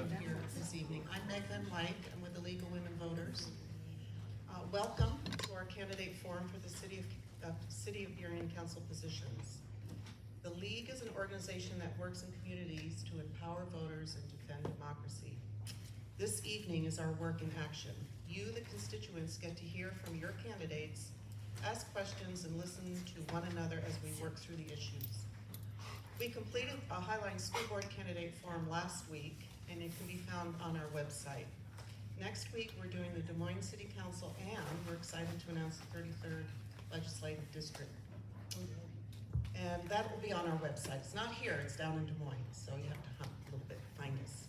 here this evening. I'm Megan White. I'm with the League of Women Voters. Welcome to our candidate forum for the City of Burien Council positions. The League is an organization that works in communities to empower voters and defend democracy. This evening is our work in action. You, the constituents, get to hear from your candidates, ask questions, and listen to one another as we work through the issues. We completed a Highline School Board candidate forum last week, and it can be found on our website. Next week, we're doing the Des Moines City Council, and we're excited to announce the 33rd Legislative District. And that will be on our website. It's not here, it's down in Des Moines, so you have to hunt a little bit to find us.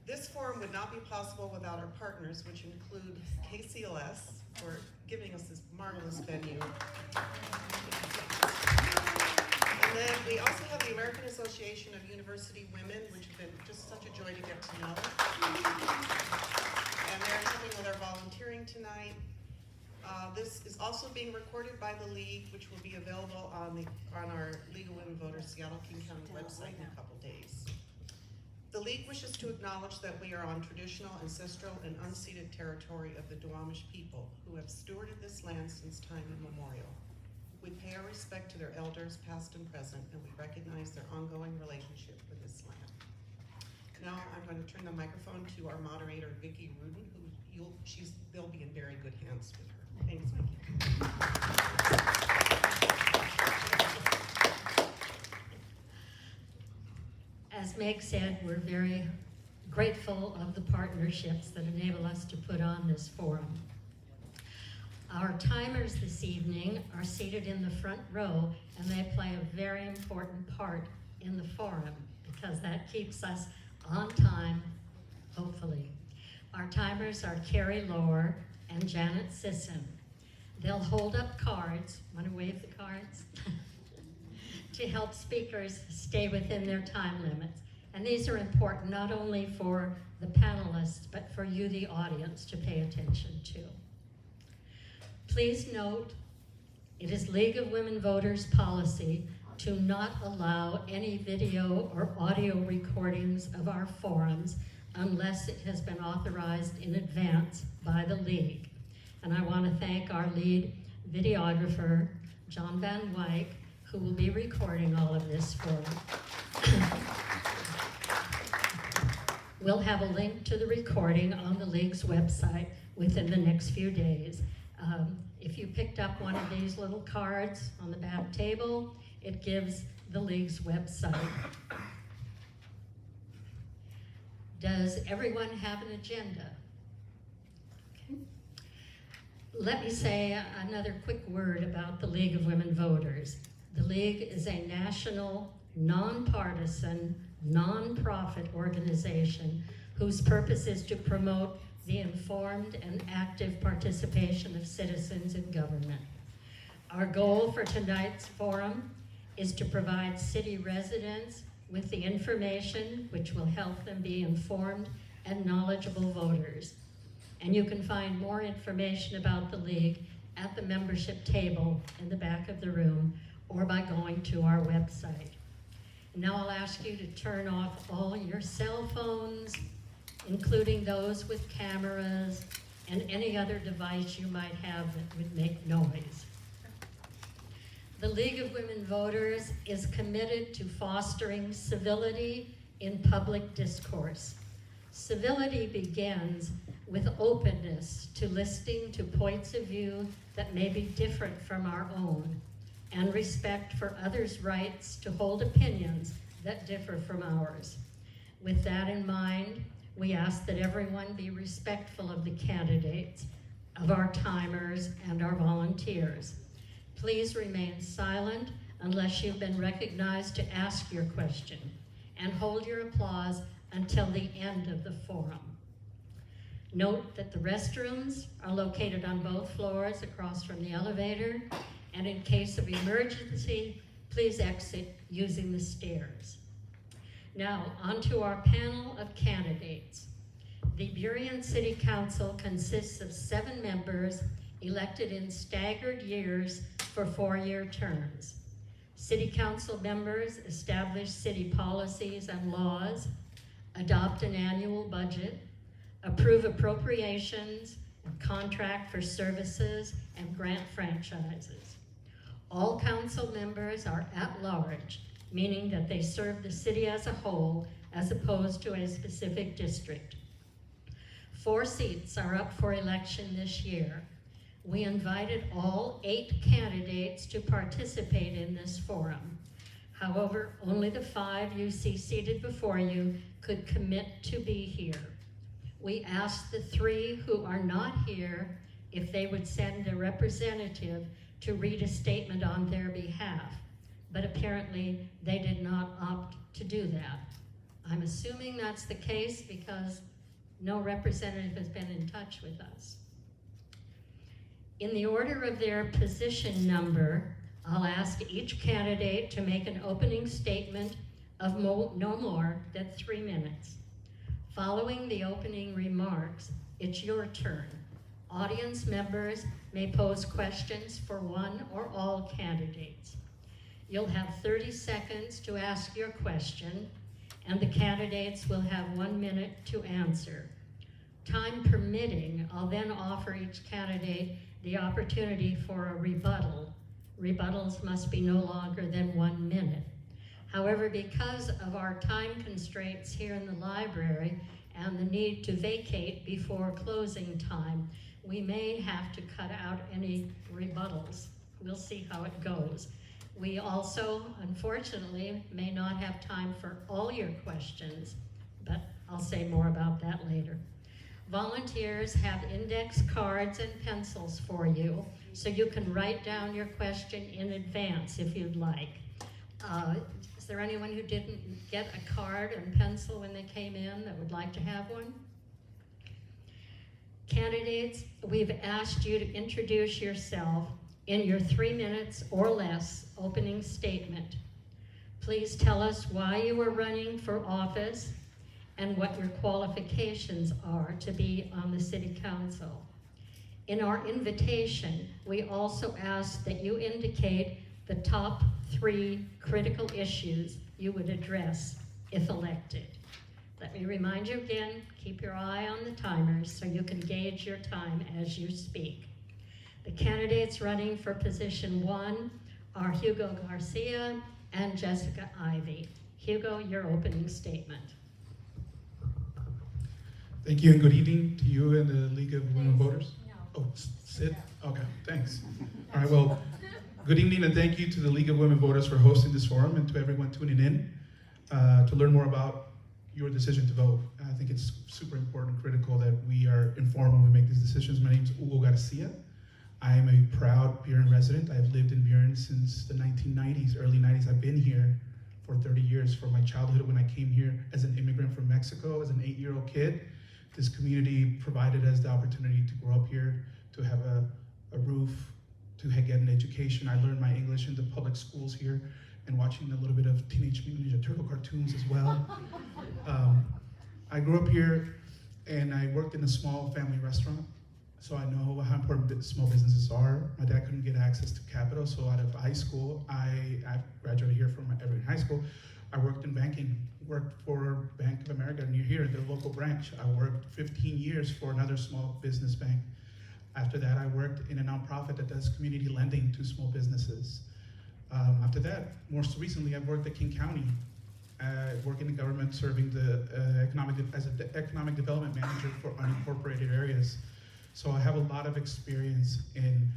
This forum would not be possible without our partners, which include KCLS, for giving us this marvelous venue. And then we also have the American Association of University Women, which has been just such a joy to get to know. And they're helping with our volunteering tonight. This is also being recorded by the League, which will be available on our League of Women Voters Seattle King County website in a couple days. The League wishes to acknowledge that we are on traditional, ancestral, and unceded territory of the Duwamish people who have stewarded this land since time immemorial. We pay our respect to their elders, past and present, and we recognize their ongoing relationship with this land. Now I'm going to turn the microphone to our moderator, Vicki Rudin, who they'll be in very good hands with her. Thanks, Vicki. As Meg said, we're very grateful of the partnerships that enable us to put on this forum. Our timers this evening are seated in the front row, and they play a very important part in the forum because that keeps us on time, hopefully. Our timers are Carrie Lohr and Janet Sisson. They'll hold up cards, want to wave the cards? To help speakers stay within their time limits. And these are important not only for the panelists, but for you, the audience, to pay attention to. Please note, it is League of Women Voters policy to not allow any video or audio recordings of our forums unless it has been authorized in advance by the League. And I want to thank our lead videographer, John Van Wyk, who will be recording all of this for us. We'll have a link to the recording on the League's website within the next few days. If you picked up one of these little cards on the back table, it gives the League's website. Does everyone have an agenda? Okay. Let me say another quick word about the League of Women Voters. The League is a national, nonpartisan, nonprofit organization whose purpose is to promote the informed and active participation of citizens in government. Our goal for tonight's forum is to provide city residents with the information which will help them be informed and knowledgeable voters. And you can find more information about the League at the membership table in the back of the room or by going to our website. Now I'll ask you to turn off all your cell phones, including those with cameras and any other device you might have that would make noise. The League of Women Voters is committed to fostering civility in public discourse. Civility begins with openness to listening to points of view that may be different from our own, and respect for others' rights to hold opinions that differ from ours. With that in mind, we ask that everyone be respectful of the candidates, of our timers, and our volunteers. Please remain silent unless you've been recognized to ask your question, and hold your applause until the end of the forum. Note that the restrooms are located on both floors across from the elevator, and in case of emergency, please exit using the stairs. Now, onto our panel of candidates. The Burien City Council consists of 7 members elected in staggered years for 4-year terms. City Council members establish city policies and laws, adopt an annual budget, approve appropriations, and contract for services and grant franchises. All council members are at large, meaning that they serve the city as a whole as opposed to a specific district. 4 seats are up for election this year. We invited all 8 candidates to participate in this forum. However, only the 5 you see seated before you could commit to be here. We asked the 3 who are not here if they would send a representative to read a statement on their behalf, but apparently they did not opt to do that. I'm assuming that's the case because no representative has been in touch with us. In the order of their position number, I'll ask each candidate to make an opening statement of no more than 3 minutes. Following the opening remarks, it's your turn. Audience members may pose questions for one or all candidates. You'll have 30 seconds to ask your question, and the candidates will have 1 minute to answer. Time permitting, I'll then offer each candidate the opportunity for a rebuttal. Rebuttals must be no longer than 1 minute. However, because of our time constraints here in the library and the need to vacate before closing time, we may have to cut out any rebuttals. We'll see how it goes. We also, unfortunately, may not have time for all your questions, but I'll say more about that later. Volunteers have index cards and pencils for you, so you can write down your question in advance if you'd like. Is there anyone who didn't get a card and pencil when they came in that would like to have one? Candidates, we've asked you to introduce yourself in your 3 minutes or less opening statement. Please tell us why you are running for office and what your qualifications are to be on the city council. In our invitation, we also ask that you indicate the top 3 critical issues you would address if elected. Let me remind you again, keep your eye on the timers so you can gauge your time as you speak. The candidates running for position 1 are Hugo Garcia and Jessica Ivey. Hugo, your opening statement. Thank you and good evening to you and the League of Women Voters. Oh, sit? Okay, thanks. All right, well, good evening and thank you to the League of Women Voters for hosting this forum and to everyone tuning in to learn more about your decision to vote. I think it's super important and critical that we are informed when we make these decisions. My name is Hugo Garcia. I am a proud Burien resident. I've lived in Burien since the 1990s, early 90s. I've been here for 30 years, from my childhood when I came here as an immigrant from Mexico, as an 8-year-old kid. This community provided us the opportunity to grow up here, to have a roof, to get an education. I learned my English in the public schools here and watching a little bit of Teenage Mutant Ninja Turtle cartoons as well. I grew up here and I worked in a small family restaurant, so I know how important small businesses are. My dad couldn't get access to capital, so out of high school, I graduated here from Everett High School. I worked in banking, worked for Bank of America near here, the local branch. I worked 15 years for another small business bank. After that, I worked in a nonprofit that does community lending to small businesses. After that, most recently, I've worked at King County, working in government, serving the as an economic development manager for unincorporated areas. So I have a lot of experience in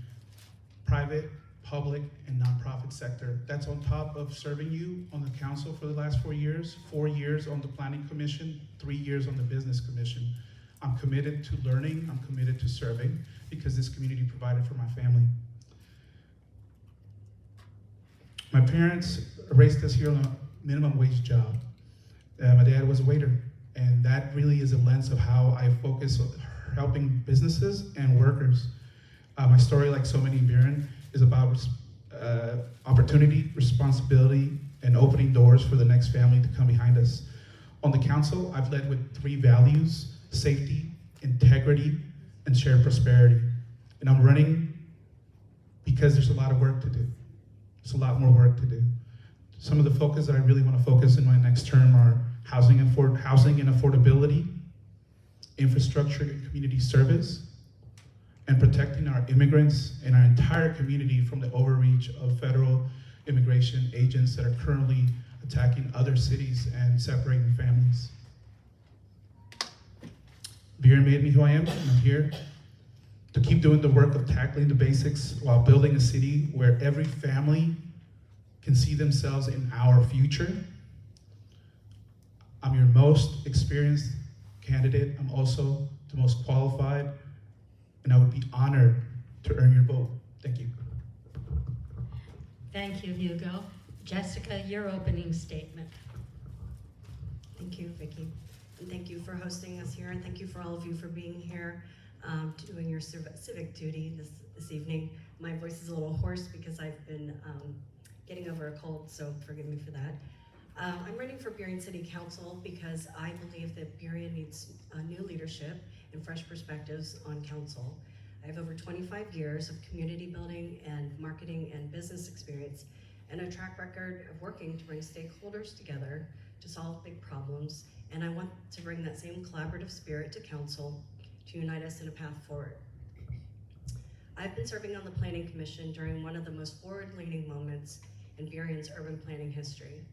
private, public, and nonprofit sector. That's on top of serving you on the council for the last 4 years, 4 years on the planning commission, 3 years on the business commission. I'm committed to learning, I'm committed to serving, because this community provided for my family. My parents raised us here on a minimum wage job. My dad was a waiter, and that really is a lens of how I focus on helping businesses and workers. My story, like so many in Burien, is about opportunity, responsibility, and opening doors for the next family to come behind us. On the council, I've led with 3 values: safety, integrity, and shared prosperity. And I'm running because there's a lot of work to do. There's a lot more work to do. Some of the focus that I really want to focus in my next term are housing and affordability, infrastructure and community service, and protecting our immigrants and our entire community from the overreach of federal immigration agents that are currently attacking other cities and separating families. Burien made me who I am, and I'm here to keep doing the work of tackling the basics while building a city where every family can see themselves in our future. I'm your most experienced candidate. I'm also the most qualified, and I would be honored to earn your vote. Thank you. Thank you, Hugo. Jessica, your opening statement. Thank you, Vicki. And thank you for hosting us here, and thank you for all of you for being here, doing your civic duty this evening. My voice is a little hoarse because I've been getting over a cold, so forgive me for that. I'm running for Burien City Council because I believe that Burien needs new leadership and fresh perspectives on council. I have over 25 years of community building and marketing and business experience, and a track record of working to bring stakeholders together to solve big problems, and I want to bring that same collaborative spirit to council to unite us in a path forward. I've been serving on the Planning Commission during one of the most forward-leaning moments in Burien's urban planning history.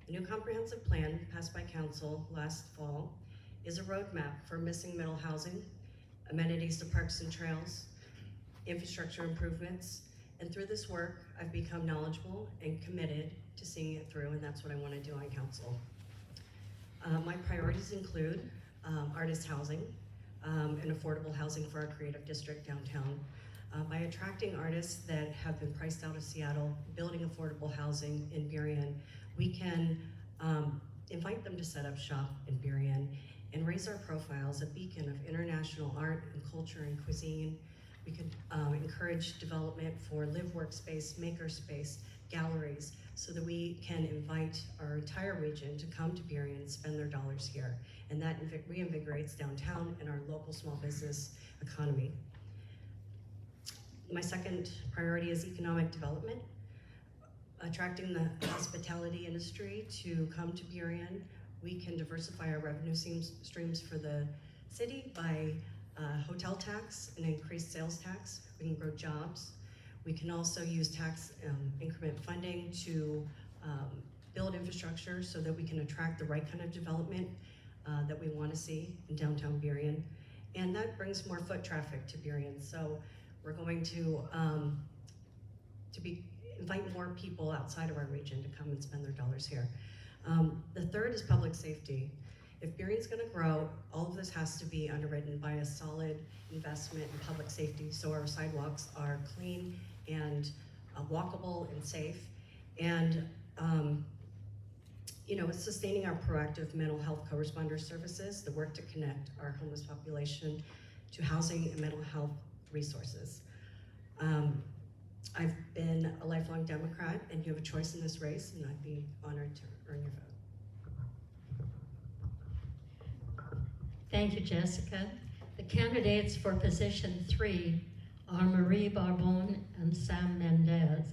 The new comprehensive plan passed by council last fall is a roadmap for missing middle housing, amenities to parks and trails, infrastructure improvements, and through this work, I've become knowledgeable and committed to seeing it through, and that's what I want to do on council. My priorities include artist housing and affordable housing for our creative district downtown. By attracting artists that have been priced out of Seattle, building affordable housing in Burien, we can invite them to set up shop in Burien and raise our profile as a beacon of international art and culture and cuisine. We could encourage development for live workspace, makerspace, galleries, so that we can invite our entire region to come to Burien and spend their dollars here. And that reinvigorates downtown and our local small business economy. My second priority is economic development. Attracting the hospitality industry to come to Burien. We can diversify our revenue streams for the city by hotel tax and increased sales tax. We can grow jobs. We can also use tax increment funding to build infrastructure so that we can attract the right kind of development that we want to see in downtown Burien. And that brings more foot traffic to Burien. So we're going to invite more people outside of our region to come and spend their dollars here. The third is public safety. If Burien's gonna grow, all of this has to be underwritten by a solid investment in public safety, so our sidewalks are clean and walkable and safe. And it's sustaining our proactive mental health co-responder services, the work to connect our homeless population to housing and mental health resources. I've been a lifelong Democrat, and you have a choice in this race, and I'd be honored to earn your vote. Thank you, Jessica. The candidates for position 3 are Marie Barbon and Sam Mendez.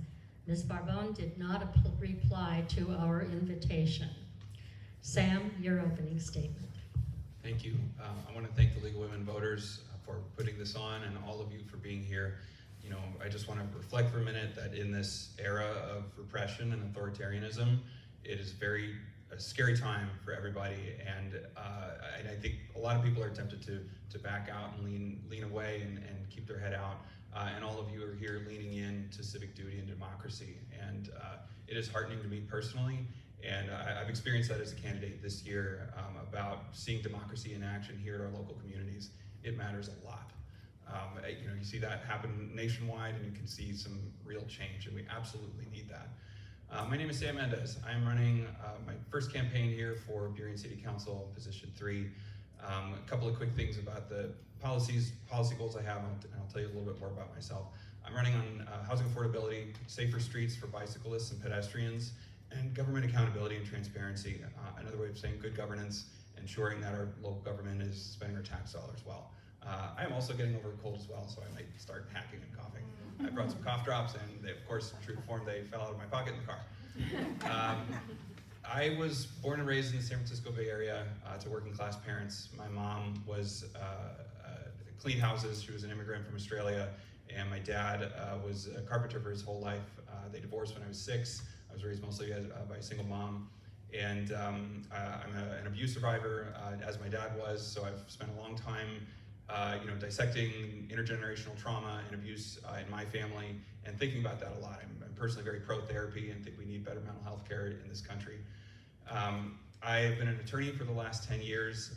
Ms. Barbon did not reply to our invitation. Sam, your opening statement. Thank you. I want to thank the League of Women Voters for putting this on, and all of you for being here. I just want to reflect for a minute that in this era of repression and authoritarianism, it is a scary time for everybody, and I think a lot of people are tempted to back out and lean away and keep their head out, and all of you are here leaning in to civic duty and democracy, and it is heartening to me personally, and I've experienced that as a candidate this year about seeing democracy in action here at our local communities. It matters a lot. You see that happen nationwide, and you can see some real change, and we absolutely need that. My name is Sam Mendez. I'm running my first campaign here for Burien City Council, position 3. A couple of quick things about the policy goals I have, and I'll tell you a little bit more about myself. I'm running on housing affordability, safer streets for bicyclists and pedestrians, and government accountability and transparency. Another way of saying good governance, ensuring that our local government is spending our tax dollars well. I am also getting over a cold as well, so I might start hacking and coughing. I brought some cough drops, and they, of course, in true form, they fell out of my pocket in the car. I was born and raised in the San Francisco Bay Area to working class parents. My mom was cleaned houses. She was an immigrant from Australia, and my dad was a carpenter for his whole life. They divorced when I was 6. I was raised mostly by a single mom, and I'm an abuse survivor, as my dad was. So I've spent a long time, dissecting intergenerational trauma and abuse in my family, and thinking about that a lot. I'm personally very pro-therapy and think we need better mental health care in this country. I've been an attorney for the last 10 years.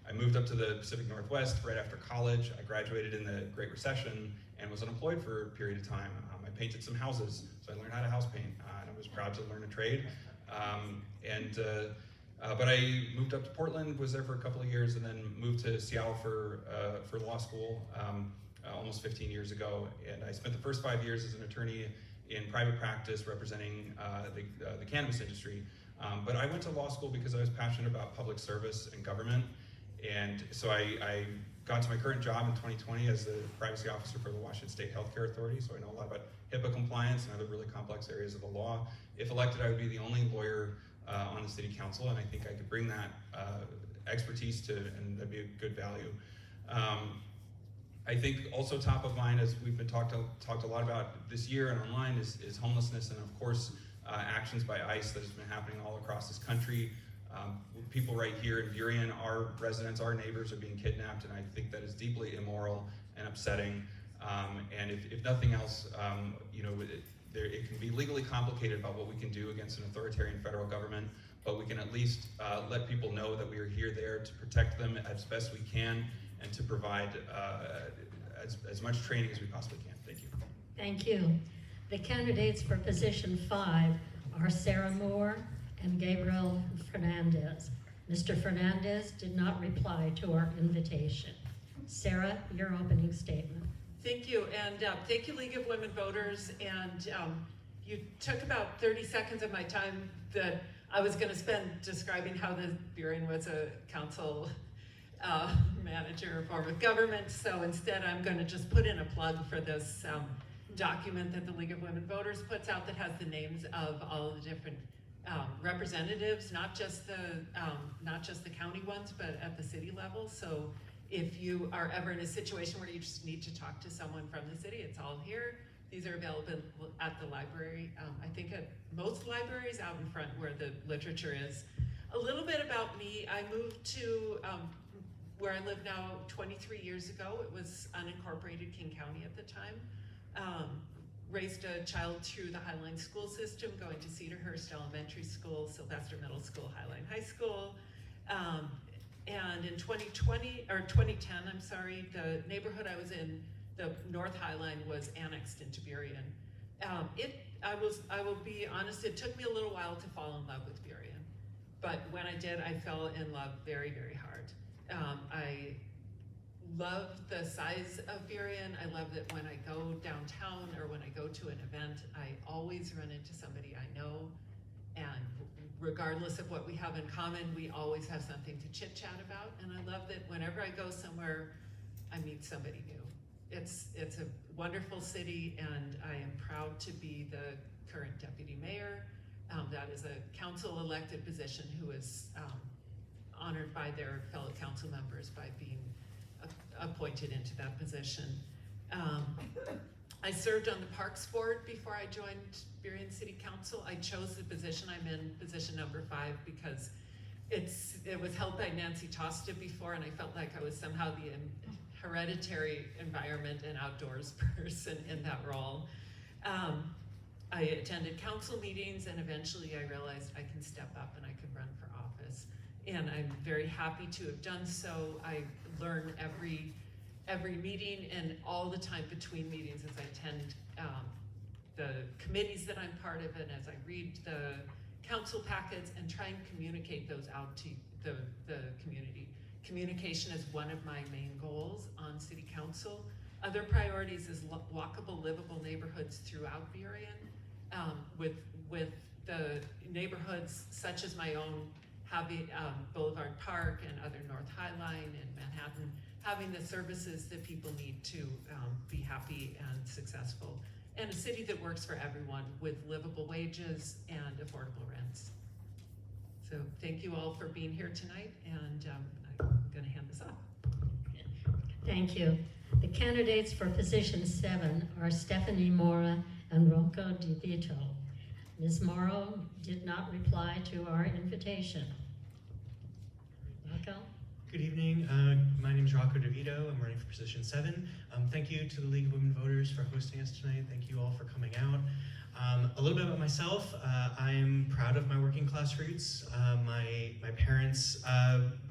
I moved up to the Pacific Northwest right after college. I graduated in the Great Recession and was unemployed for a period of time. I painted some houses, so I learned how to house paint, and I was proud to learn a trade. But I moved up to Portland, was there for a couple of years, and then moved to Seattle for law school almost 15 years ago. And I spent the first 5 years as an attorney in private practice representing the cannabis industry. But I went to law school because I was passionate about public service and government. And so I got to my current job in 2020 as the privacy officer for the Washington State Healthcare Authority. So I know a lot about HIPAA compliance and other really complex areas of the law. If elected, I would be the only lawyer on the city council, and I think I could bring that expertise to, and that'd be a good value. I think also top of mind, as we've been talked a lot about this year and online, is homelessness, and of course actions by ICE that has been happening all across this country. People right here in Burien, our residents, our neighbors are being kidnapped, and I think that is deeply immoral and upsetting. And if nothing else, it can be legally complicated about what we can do against an authoritarian federal government, but we can at least let people know that we are there to protect them as best we can and to provide as much training as we possibly can. Thank you. Thank you. The candidates for position 5 are Sarah Moore and Gabriel Fernandez. Mr. Fernandez did not reply to our invitation. Sarah, your opening statement. Thank you, and thank you, League of Women Voters. And you took about 30 seconds of my time that I was going to spend describing how the Burien was a council manager form of government. So instead, I'm going to just put in a plug for this document that the League of Women Voters puts out that has the names of all the different representatives, not just the county ones, but at the city level. So if you are ever in a situation where you just need to talk to someone from the city, it's all here. These are available at the library. I think at most libraries out in front where the literature is. A little bit about me. I moved to where I live now 23 years ago. It was unincorporated King County at the time. Raised a child through the Highline school system, going to Cedarhurst Elementary School, Sylvester Middle School, Highline High School. And in 2010, the neighborhood I was in, the North Highline, was annexed into Burien. I will be honest, it took me a little while to fall in love with Burien. But when I did, I fell in love very, very hard. I love the size of Burien. I love that when I go downtown or when I go to an event, I always run into somebody I know, and regardless of what we have in common, we always have something to chit chat about. And I love that whenever I go somewhere, I meet somebody new. It's a wonderful city, and I am proud to be the current deputy mayor. That is a council elected position who is honored by their fellow council members by being appointed into that position. I served on the Parks Board before I joined Burien City Council. I chose the position I'm in, position number 5, because it was held by Nancy Tosta before, and I felt like I was somehow the hereditary environment and outdoors person in that role. I attended council meetings, and eventually I realized I can step up and I can run for office. And I'm very happy to have done so. I learn every meeting and all the time between meetings as I attend the committees that I'm part of, and as I read the council packets and try and communicate those out to the community. Communication is one of my main goals on city council. Other priorities is walkable, livable neighborhoods throughout Burien, with the neighborhoods such as my own, having Boulevard Park and other North Highline and Manhattan, having the services that people need to be happy and successful, and a city that works for everyone with livable wages and affordable rents. So thank you all for being here tonight, and I'm going to hand this off. Thank you. The candidates for position 7 are Stephanie Mora and Rocco Di Vito. Ms. Morrow did not reply to our invitation. Rocco? Good evening. My name is Rocco DeVito. I'm running for position 7. Thank you to the League of Women Voters for hosting us tonight. Thank you all for coming out. A little bit about myself. I'm proud of my working class roots. My parents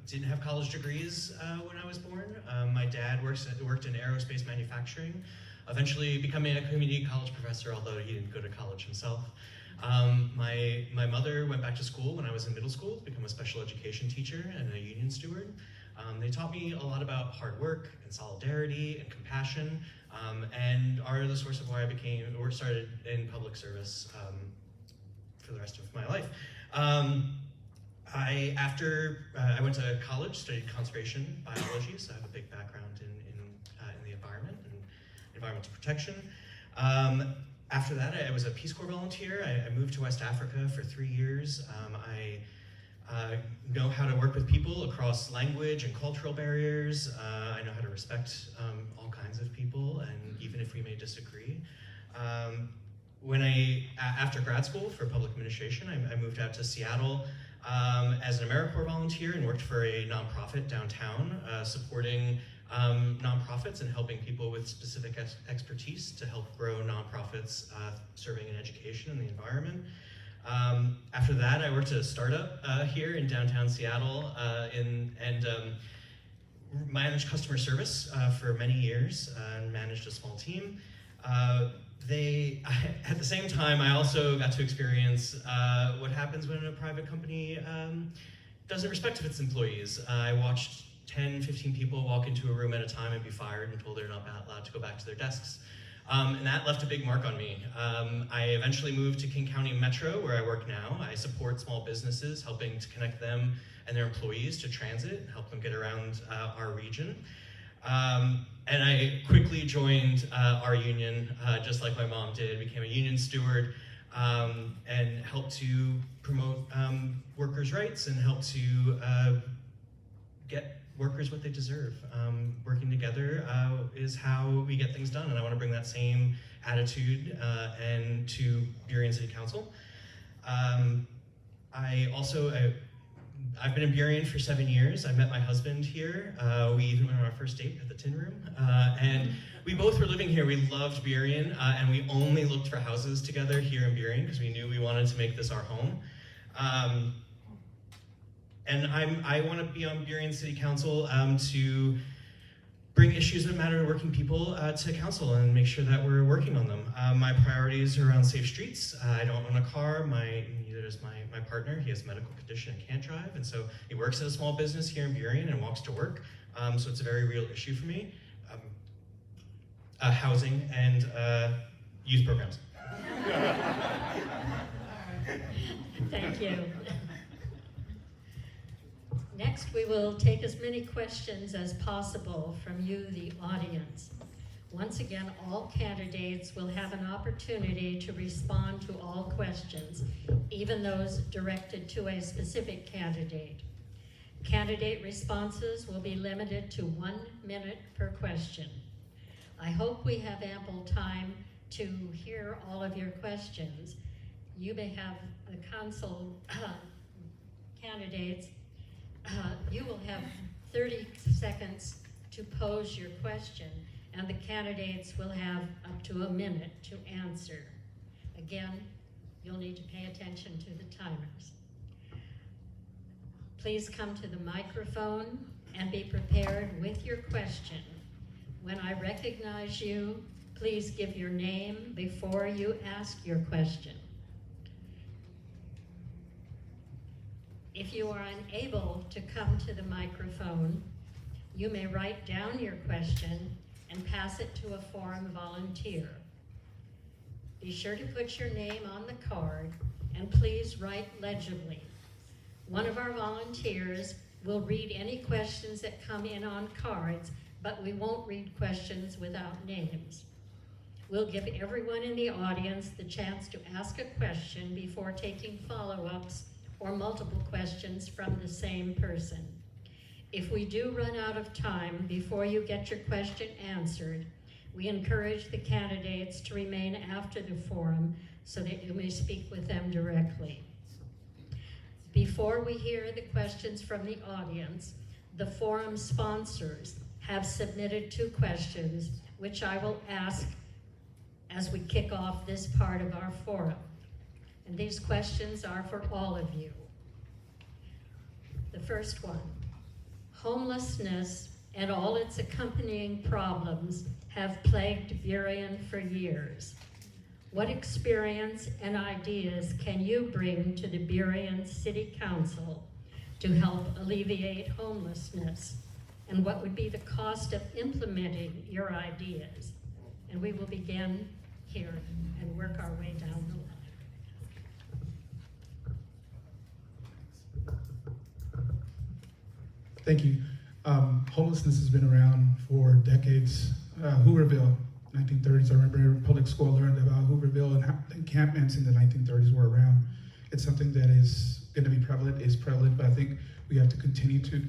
didn't have college degrees when I was born. My dad worked in aerospace manufacturing, eventually becoming a community college professor, although he didn't go to college himself. My mother went back to school when I was in middle school to become a special education teacher and a union steward. They taught me a lot about hard work and solidarity and compassion, and are the source of why I started in public service for the rest of my life. After I went to college, studied conservation biology, so I have a big background in the environment and environmental protection. After that, I was a Peace Corps volunteer. I moved to West Africa for 3 years. I know how to work with people across language and cultural barriers. I know how to respect all kinds of people, and even if we may disagree. After grad school for public administration, I moved out to Seattle as an AmeriCorps volunteer and worked for a nonprofit downtown, supporting nonprofits and helping people with specific expertise to help grow nonprofits serving in education and the environment. After that, I worked at a startup here in downtown Seattle and managed customer service for many years and managed a small team. At the same time, I also got to experience what happens when a private company doesn't respect its employees. I watched 10, 15 people walk into a room at a time and be fired and told they're not allowed to go back to their desks. And that left a big mark on me. I eventually moved to King County Metro, where I work now. I support small businesses, helping to connect them and their employees to transit and help them get around our region. And I quickly joined our union, just like my mom did, became a union steward, and helped to promote workers' rights and help to get workers what they deserve. Working together is how we get things done, and I want to bring that same attitude and to Burien City Council. I've been in Burien for 7 years. I met my husband here. We even went on our first date at the Tin Room. And we both were living here. We loved Burien, and we only looked for houses together here in Burien because we knew we wanted to make this our home. And I want to be on Burien City Council to bring issues that matter to working people to council and make sure that we're working on them. My priorities are around safe streets. I don't own a car. Neither does my partner. He has a medical condition and can't drive, and so he works at a small business here in Burien and walks to work. So it's a very real issue for me. Housing and youth programs. Thank you. Next, we will take as many questions as possible from you, the audience. Once again, all candidates will have an opportunity to respond to all questions, even those directed to a specific candidate. Candidate responses will be limited to 1 minute per question. I hope we have ample time to hear all of your questions. You may have the council candidates. You will have 30 seconds to pose your question, and the candidates will have up to a minute to answer. Again, you'll need to pay attention to the timers. Please come to the microphone and be prepared with your question. When I recognize you, please give your name before you ask your question. If you are unable to come to the microphone, you may write down your question and pass it to a forum volunteer. Be sure to put your name on the card and please write legibly. One of our volunteers will read any questions that come in on cards, but we won't read questions without names. We'll give everyone in the audience the chance to ask a question before taking follow-ups or multiple questions from the same person. If we do run out of time before you get your question answered, we encourage the candidates to remain after the forum so that you may speak with them directly. Before we hear the questions from the audience, the forum sponsors have submitted 2 questions, which I will ask as we kick off this part of our forum. And these questions are for all of you. The first one, homelessness and all its accompanying problems have plagued Burien for years. What experience and ideas can you bring to the Burien City Council to help alleviate homelessness? And what would be the cost of implementing your ideas? And we will begin here and work our way down the line. Thank you. Homelessness has been around for decades. Hooverville, 1930s. I remember in public school learned about Hooverville and how encampments in the 1930s were around. It's something that is going to be prevalent, but I think we have to continue to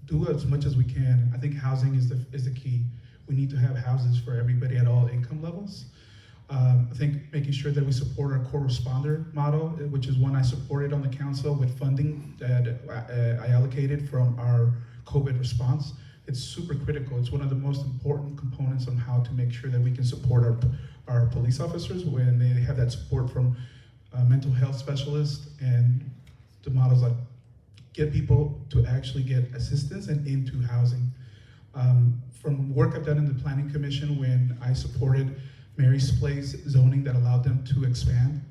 do as much as we can. I think housing is the key. We need to have houses for everybody at all income levels. I think making sure that we support our core responder model, which is one I supported on the council with funding that I allocated from our COVID response. It's super critical. It's one of the most important components on how to make sure that we can support our police officers when they have that support from mental health specialists and the models that get people to actually get assistance and into housing. From work I've done in the Planning Commission when I supported Mary's Place zoning that allowed them to expand,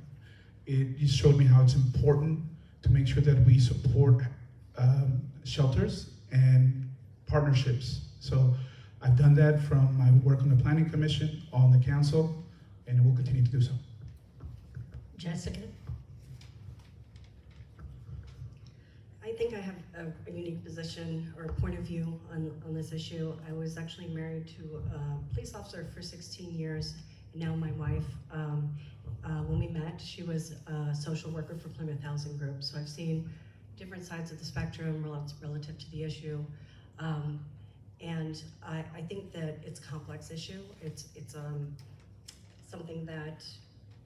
it just showed me how it's important to make sure that we support shelters and partnerships. So I've done that from my work on the Planning Commission, on the council, and we'll continue to do so. Jessica? I think I have a unique position or point of view on this issue. I was actually married to a police officer for 16 years, and now my wife. When we met, she was a social worker for Plymouth Housing Group, so I've seen different sides of the spectrum relative to the issue. And I think that it's a complex issue. It's something that,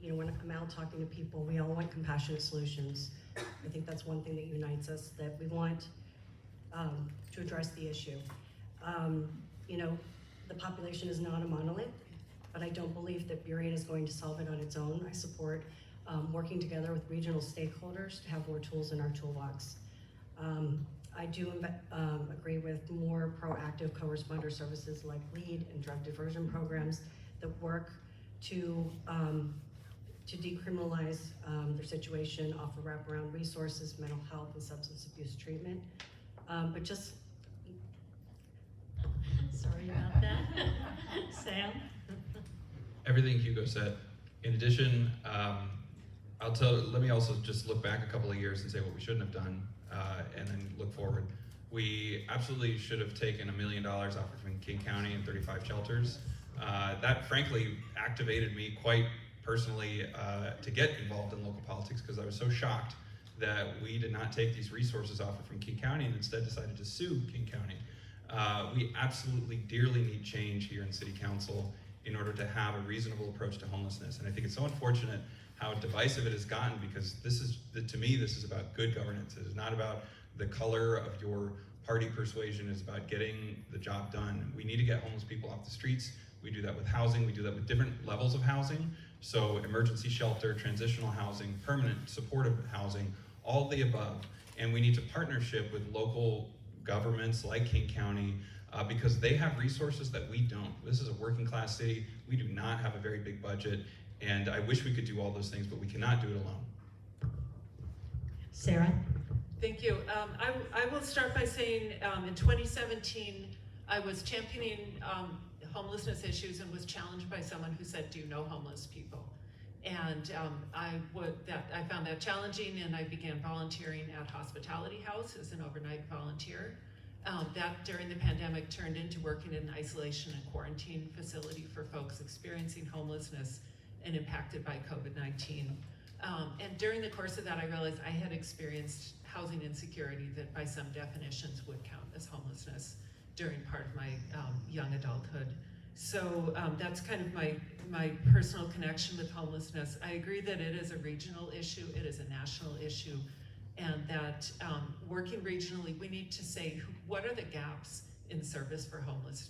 you know, when I'm out talking to people, we all want compassionate solutions. I think that's one thing that unites us, that we want to address the issue. You know, the population is not a monolith, but I don't believe that Burien is going to solve it on its own. I support working together with regional stakeholders to have more tools in our toolbox. I do agree with more proactive co-responder services like LEAD and drug diversion programs that work to decriminalize their situation, offer wraparound resources, mental health and substance abuse treatment. But just... Sorry about that. Sam? Everything Hugo said. In addition, let me also just look back a couple of years and say what we shouldn't have done, and then look forward. We absolutely should have taken $1 million off from King County and 35 shelters. That frankly activated me quite personally to get involved in local politics, because I was so shocked that we did not take these resources offered from King County and instead decided to sue King County. We absolutely dearly need change here in City Council in order to have a reasonable approach to homelessness. And I think it's so unfortunate how divisive it has gotten, because to me, this is about good governance. It is not about the color of your party persuasion. It's about getting the job done. We need to get homeless people off the streets. We do that with housing. We do that with different levels of housing. So emergency shelter, transitional housing, permanent supportive housing, all of the above. And we need to partnership with local governments like King County, because they have resources that we don't. This is a working class city. We do not have a very big budget, and I wish we could do all those things, but we cannot do it alone. Sarah? Thank you. I will start by saying in 2017, I was championing homelessness issues and was challenged by someone who said, "Do you know homeless people?" And I found that challenging, and I began volunteering at Hospitality House as an overnight volunteer. That during the pandemic turned into working in an isolation and quarantine facility for folks experiencing homelessness and impacted by COVID-19. And during the course of that, I realized I had experienced housing insecurity that by some definitions would count as homelessness during part of my young adulthood. So that's kind of my personal connection with homelessness. I agree that it is a regional issue, it is a national issue, and that working regionally, we need to say, what are the gaps in service for homeless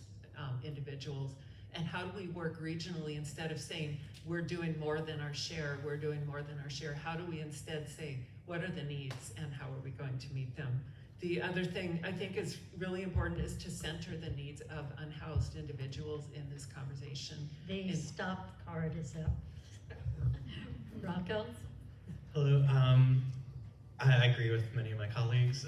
individuals, and how do we work regionally instead of saying, we're doing more than our share, we're doing more than our share. How do we instead say, what are the needs and how are we going to meet them? The other thing I think is really important is to center the needs of unhoused individuals in this conversation. The stop card is up. Rocco? Hello. I agree with many of my colleagues.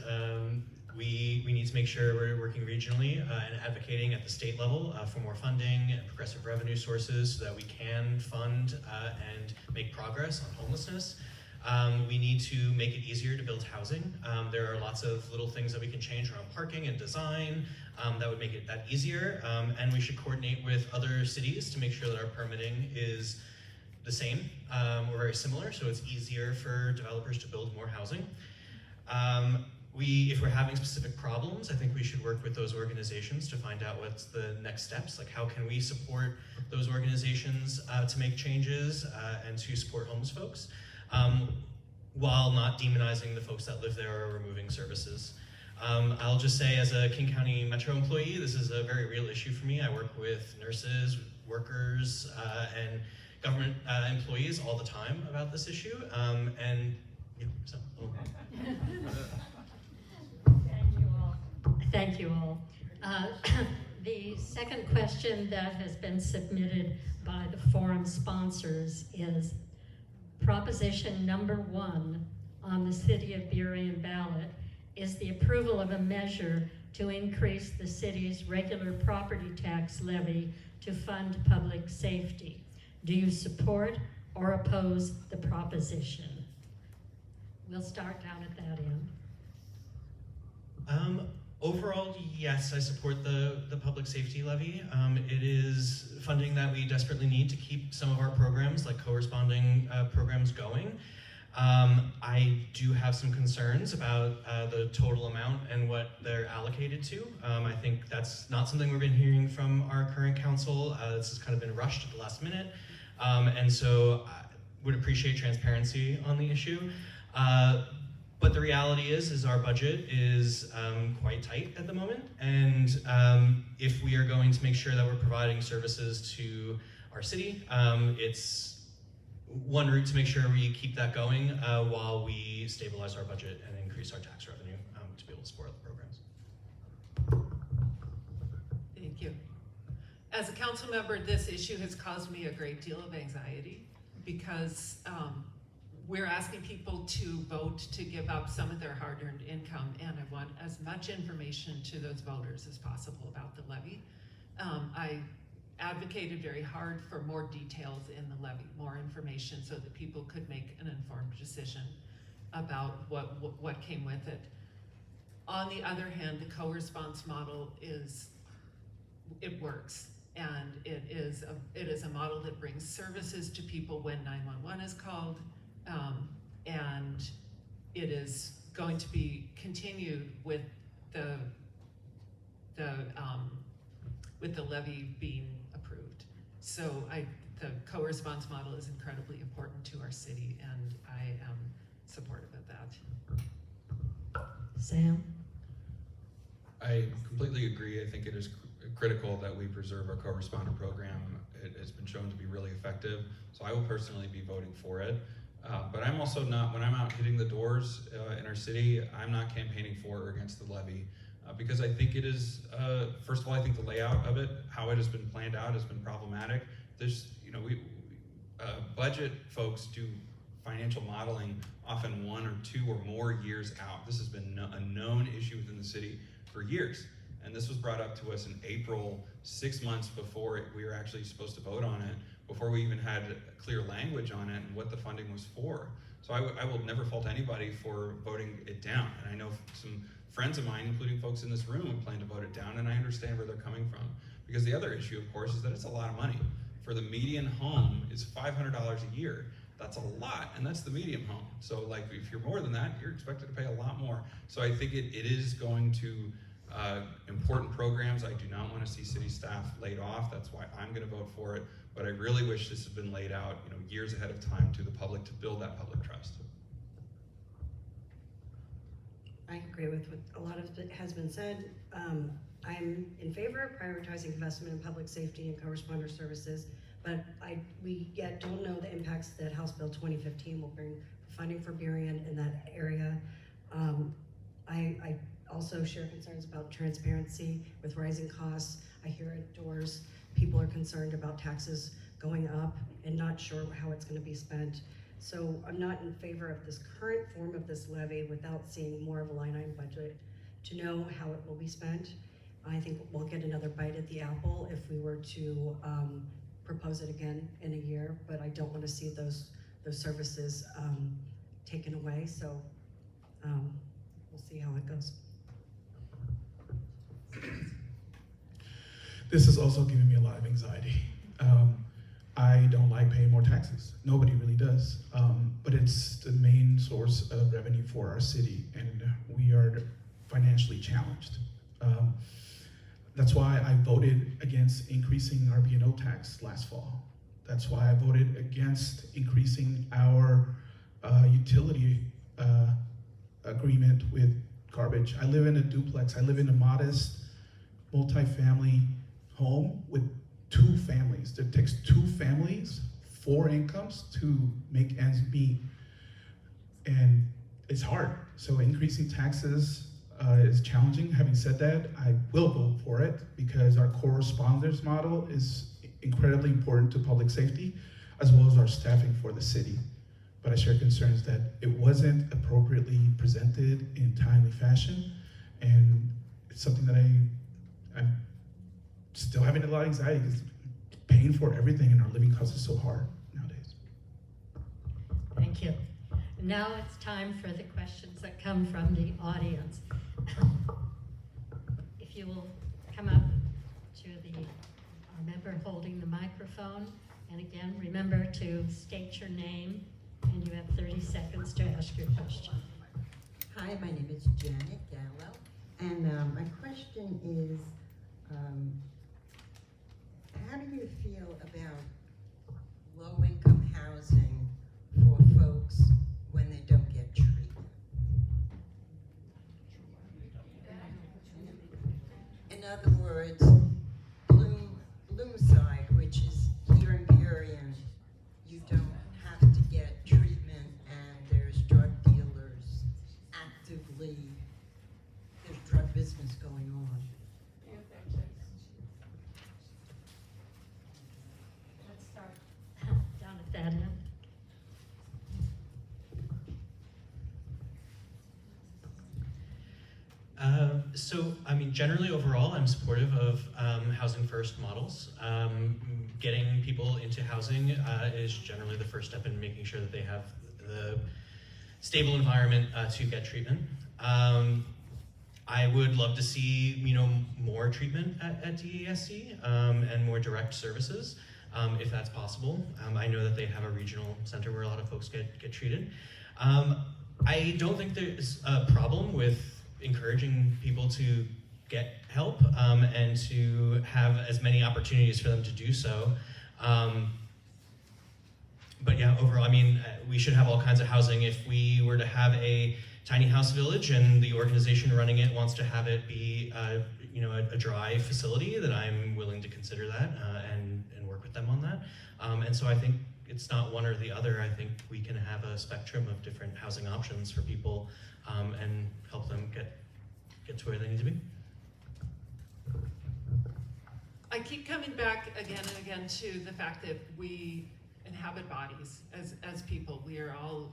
We need to make sure we're working regionally and advocating at the state level for more funding and progressive revenue sources so that we can fund and make progress on homelessness. We need to make it easier to build housing. There are lots of little things that we can change around parking and design that would make it that easier. And we should coordinate with other cities to make sure that our permitting is the same or very similar, so it's easier for developers to build more housing. If we're having specific problems, I think we should work with those organizations to find out what's the next steps, like how can we support those organizations to make changes and to support homeless folks, while not demonizing the folks that live there or removing services. I'll just say, as a King County Metro employee, this is a very real issue for me. I work with nurses, workers, and government employees all the time about this issue, and yeah, so. Thank you all. The second question that has been submitted by the forum sponsors is proposition number 1 on the City of Burien ballot is the approval of a measure to increase the city's regular property tax levy to fund public safety. Do you support or oppose the proposition? We'll start down at that end. Overall, yes, I support the public safety levy. It is funding that we desperately need to keep some of our programs, like corresponding programs, going. I do have some concerns about the total amount and what they're allocated to. I think that's not something we've been hearing from our current council. This has kind of been rushed at the last minute. And so I would appreciate transparency on the issue. But the reality is our budget is quite tight at the moment, and if we are going to make sure that we're providing services to our city, it's one route to make sure we keep that going while we stabilize our budget and increase our tax revenue to be able to support the programs. Thank you. As a council member, this issue has caused me a great deal of anxiety because we're asking people to vote to give up some of their hard-earned income, and I want as much information to those voters as possible about the levy. I advocated very hard for more details in the levy, more information so that people could make an informed decision about what came with it. On the other hand, the co-response model it works, and it is a model that brings services to people when 911 is called. And it is going to be continued with the levy being approved. So the co-response model is incredibly important to our city, and I am supportive of that. Sam? I completely agree. I think it is critical that we preserve our co-responder program. It has been shown to be really effective, so I will personally be voting for it. But I'm also not, when I'm out hitting the doors in our city, I'm not campaigning for or against the levy because I think it is, first of all, I think the layout of it, how it has been planned out has been problematic. There's, budget folks do financial modeling often 1 or 2 or more years out. This has been a known issue within the city for years. And this was brought up to us in April, 6 months before we were actually supposed to vote on it, before we even had clear language on it and what the funding was for. So I will never fault anybody for voting it down. And I know some friends of mine, including folks in this room, plan to vote it down, and I understand where they're coming from. Because the other issue, of course, is that it's a lot of money. For the median home, it's $500 a year. That's a lot, and that's the medium home. So like if you're more than that, you're expected to pay a lot more. So I think it is going to important programs. I do not want to see city staff laid off. That's why I'm going to vote for it. But I really wish this had been laid out, years ahead of time to the public to build that public trust. I agree with what a lot of it has been said. I'm in favor of prioritizing investment in public safety and co-responder services, but we yet don't know the impacts that House Bill 2015 will bring for funding for Burien in that area. I also share concerns about transparency with rising costs. I hear at doors, people are concerned about taxes going up and not sure how it's going to be spent. So I'm not in favor of this current form of this levy without seeing more of a line item budget to know how it will be spent. I think we'll get another bite at the apple if we were to propose it again in a year, but I don't want to see those services taken away. So we'll see how it goes. This is also giving me a lot of anxiety. I don't like paying more taxes. Nobody really does. But it's the main source of revenue for our city, and we are financially challenged. That's why I voted against increasing our B&O tax last fall. That's why I voted against increasing our utility agreement with garbage. I live in a duplex. I live in a modest multi-family home with 2 families. It takes 2 families, 4 incomes to make ends meet. And it's hard. So increasing taxes is challenging. Having said that, I will vote for it because our correspondence model is incredibly important to public safety, as well as our staffing for the city. But I share concerns that it wasn't appropriately presented in timely fashion, and it's something that I'm still having a lot of anxiety because paying for everything in our living costs is so hard nowadays. Thank you. Now it's time for the questions that come from the audience. If you will come up to our member holding the microphone, and again, remember to state your name, and you have 30 seconds to ask your question. Hi, my name is Janet Gallo, and my question is, how do you feel about low-income housing for folks when they don't get treatment? In other words, Bloomside, which is here in Burien, you don't have to get treatment, and there's drug dealers actively, there's drug business going on. Let's start down at that end. So, I mean, generally overall, I'm supportive of housing first models. Getting people into housing is generally the first step in making sure that they have the stable environment to get treatment. I would love to see, more treatment at DASC and more direct services, if that's possible. I know that they have a regional center where a lot of folks get treated. I don't think there's a problem with encouraging people to get help and to have as many opportunities for them to do so. But yeah, overall, I mean, we should have all kinds of housing. If we were to have a tiny house village and the organization running it wants to have it be a dry facility, then I'm willing to consider that and work with them on that. And so I think it's not one or the other. I think we can have a spectrum of different housing options for people and help them get to where they need to be. I keep coming back again and again to the fact that we inhabit bodies as people. We are all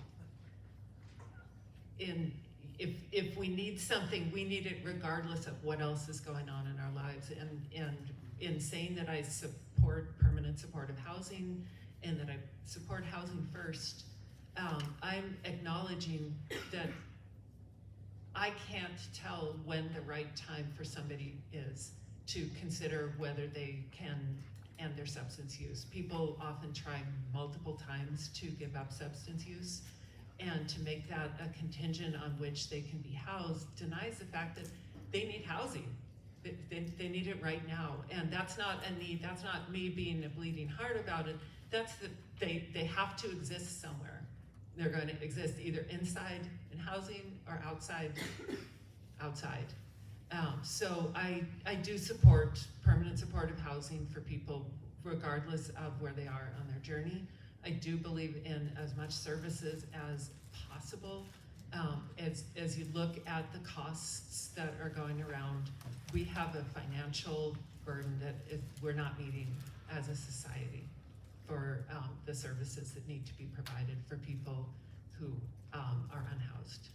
if we need something, we need it regardless of what else is going on in our lives. And in saying that I support permanent supportive housing and that I support housing first, I'm acknowledging that I can't tell when the right time for somebody is to consider whether they can and their substance use. People often try multiple times to give up substance use, and to make that a contingent on which they can be housed denies the fact that they need housing. They need it right now, and that's not a need, that's not me being a bleeding heart about it, that's that they have to exist somewhere. They're going to exist either inside in housing or outside. So I do support permanent supportive housing for people regardless of where they are on their journey. I do believe in as much services as possible. As you look at the costs that are going around, we have a financial burden that we're not meeting as a society for the services that need to be provided for people who are unhoused.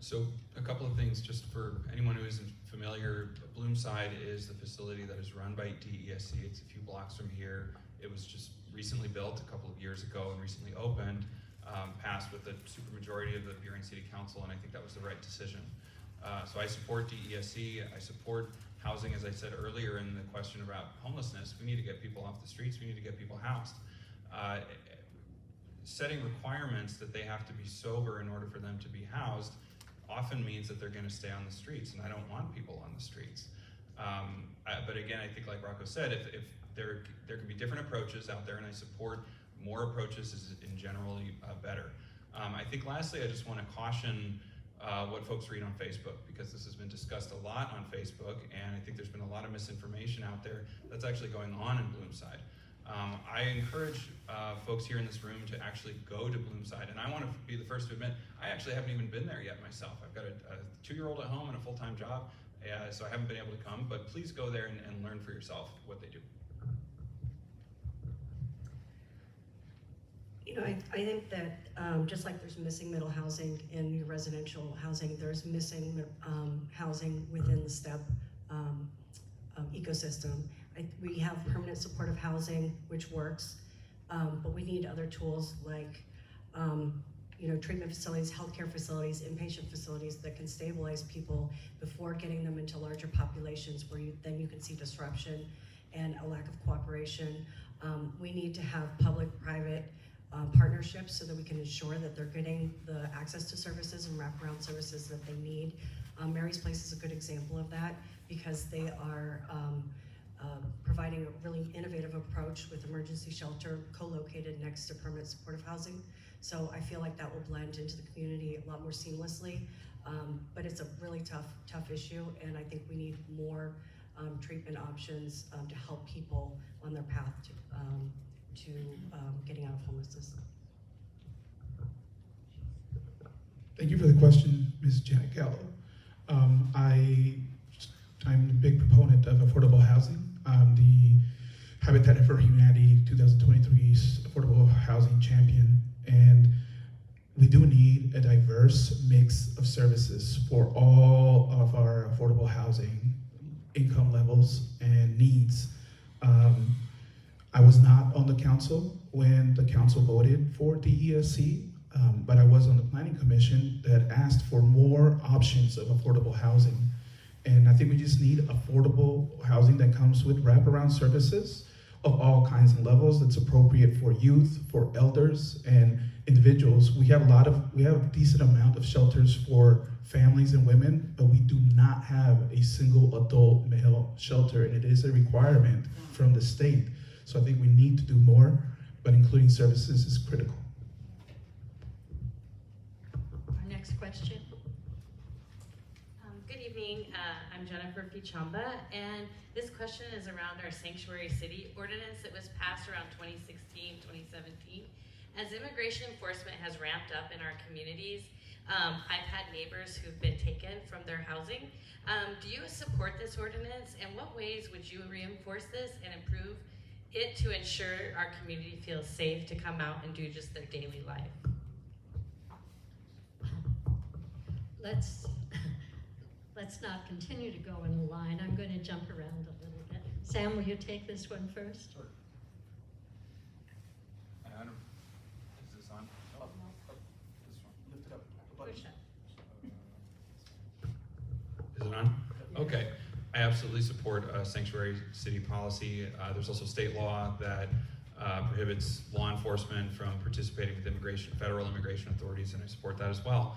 So a couple of things, just for anyone who isn't familiar, Bloomside is the facility that is run by DESC. It's a few blocks from here. It was just recently built a couple of years ago and recently opened, passed with a supermajority of the Burien City Council, and I think that was the right decision. So I support DESC. I support housing, as I said earlier in the question about homelessness. We need to get people off the streets. We need to get people housed. Setting requirements that they have to be sober in order for them to be housed often means that they're going to stay on the streets, and I don't want people on the streets. But again, I think like Rocco said, if there can be different approaches out there, and I support more approaches is in generally better. I think lastly, I just want to caution what folks read on Facebook, because this has been discussed a lot on Facebook, and I think there's been a lot of misinformation out there that's actually going on in Bloomside. I encourage folks here in this room to actually go to Bloomside, and I want to be the first to admit, I actually haven't even been there yet myself. I've got a 2-year-old at home and a full-time job, so I haven't been able to come, but please go there and learn for yourself what they do. You know, I think that just like there's missing middle housing in your residential housing, there's missing housing within the STEP ecosystem. We have permanent supportive housing, which works, but we need other tools like you know, treatment facilities, healthcare facilities, inpatient facilities that can stabilize people before getting them into larger populations where then you can see disruption and a lack of cooperation. We need to have public-private partnerships so that we can ensure that they're getting the access to services and wraparound services that they need. Mary's Place is a good example of that because they are providing a really innovative approach with emergency shelter co-located next to permanent supportive housing. So I feel like that will blend into the community a lot more seamlessly, but it's a really tough issue, and I think we need more treatment options to help people on their path to getting out of homelessness. Thank you for the question, Ms. Janet Gallo. I'm a big proponent of affordable housing. The Habitat for Humanity 2023's Affordable Housing Champion, and we do need a diverse mix of services for all of our affordable housing income levels and needs. I was not on the council when the council voted for DESC, but I was on the planning commission that asked for more options of affordable housing. And I think we just need affordable housing that comes with wraparound services of all kinds and levels that's appropriate for youth, for elders, and individuals. We have a decent amount of shelters for families and women, but we do not have a single adult male shelter, and it is a requirement from the state. So I think we need to do more, but including services is critical. Our next question. Good evening, I'm Jennifer Pichamba, and this question is around our sanctuary city ordinance that was passed around 2016, 2017. As immigration enforcement has ramped up in our communities, I've had neighbors who've been taken from their housing. Do you support this ordinance, and what ways would you reinforce this and improve it to ensure our community feels safe to come out and do just their daily life? Let's not continue to go in a line. I'm going to jump around a little bit. Sam, will you take this one first? Sure. Is this on? Oh, this one. Lift it up. Push up. Is it on? Okay. absolutely support a sanctuary city policy. There's also state law that prohibits law enforcement from participating with federal immigration authorities, and I support that as well.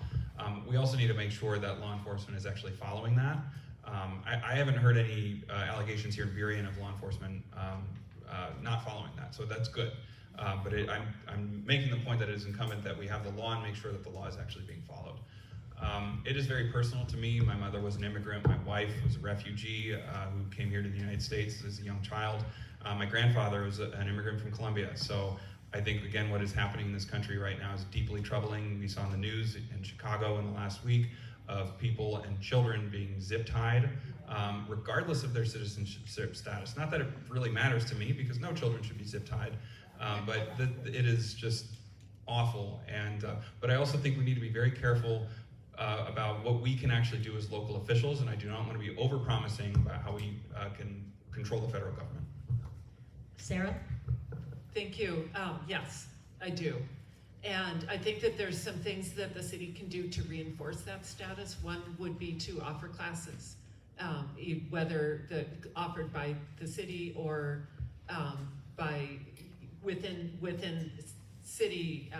We also need to make sure that law enforcement is actually following that. I haven't heard any allegations here in Burien of law enforcement not following that, so that's good. But I'm making the point that it is incumbent that we have the law and make sure that the law is actually being followed. It is very personal to me. My mother was an immigrant. My wife was a refugee who came here to the United States as a young child. My grandfather was an immigrant from Colombia. So I think, again, what is happening in this country right now is deeply troubling. We saw in the news in Chicago in the last week of people and children being zip-tied, regardless of their citizenship status. Not that it really matters to me, because no children should be zip-tied, but it is just awful. But I also think we need to be very careful about what we can actually do as local officials, and I do not want to be over-promising about how we can control the federal government. Sarah? Thank you. Yes, I do. And I think that there's some things that the city can do to reinforce that status. One would be to offer classes, whether offered by the city or by within city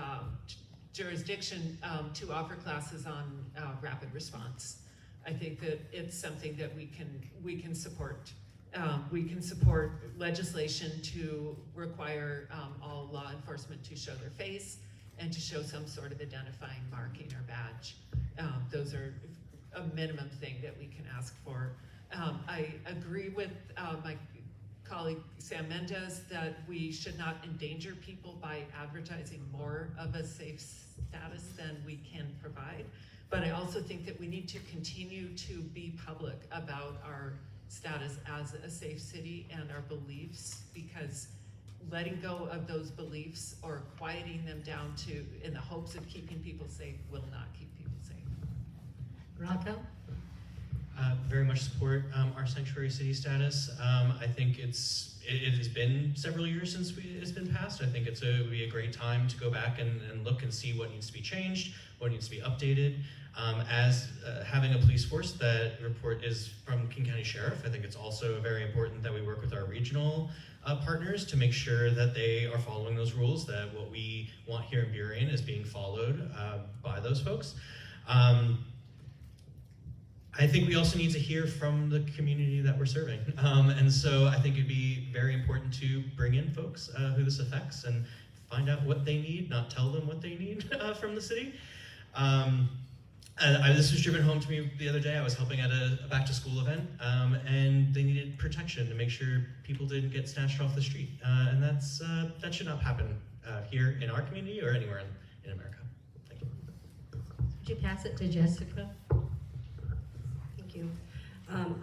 jurisdiction, to offer classes on rapid response. I think that it's something that we can support. We can support legislation to require all law enforcement to show their face and to show some sort of identifying marking or badge. Those are a minimum thing that we can ask for. I agree with my colleague Sam Mendez that we should not endanger people by advertising more of a safe status than we can provide. But I also think that we need to continue to be public about our status as a safe city and our beliefs, because letting go of those beliefs or quieting them down in the hopes of keeping people safe will not keep people safe. Rocco? Very much support our sanctuary city status. I think it has been several years since it's been passed. I think it would be a great time to go back and look and see what needs to be changed, what needs to be updated. As having a police force, that report is from King County Sheriff. I think it's also very important that we work with our regional partners to make sure that they are following those rules, that what we want here in Burien is being followed by those folks. I think we also need to hear from the community that we're serving. And so I think it'd be very important to bring in folks who this affects and find out what they need, not tell them what they need from the city. This was driven home to me the other day. I was helping at a back-to-school event, and they needed protection to make sure people didn't get snatched off the street. And that should not happen here in our community or anywhere in America. Thank you. Would you pass it to Jessica? Thank you.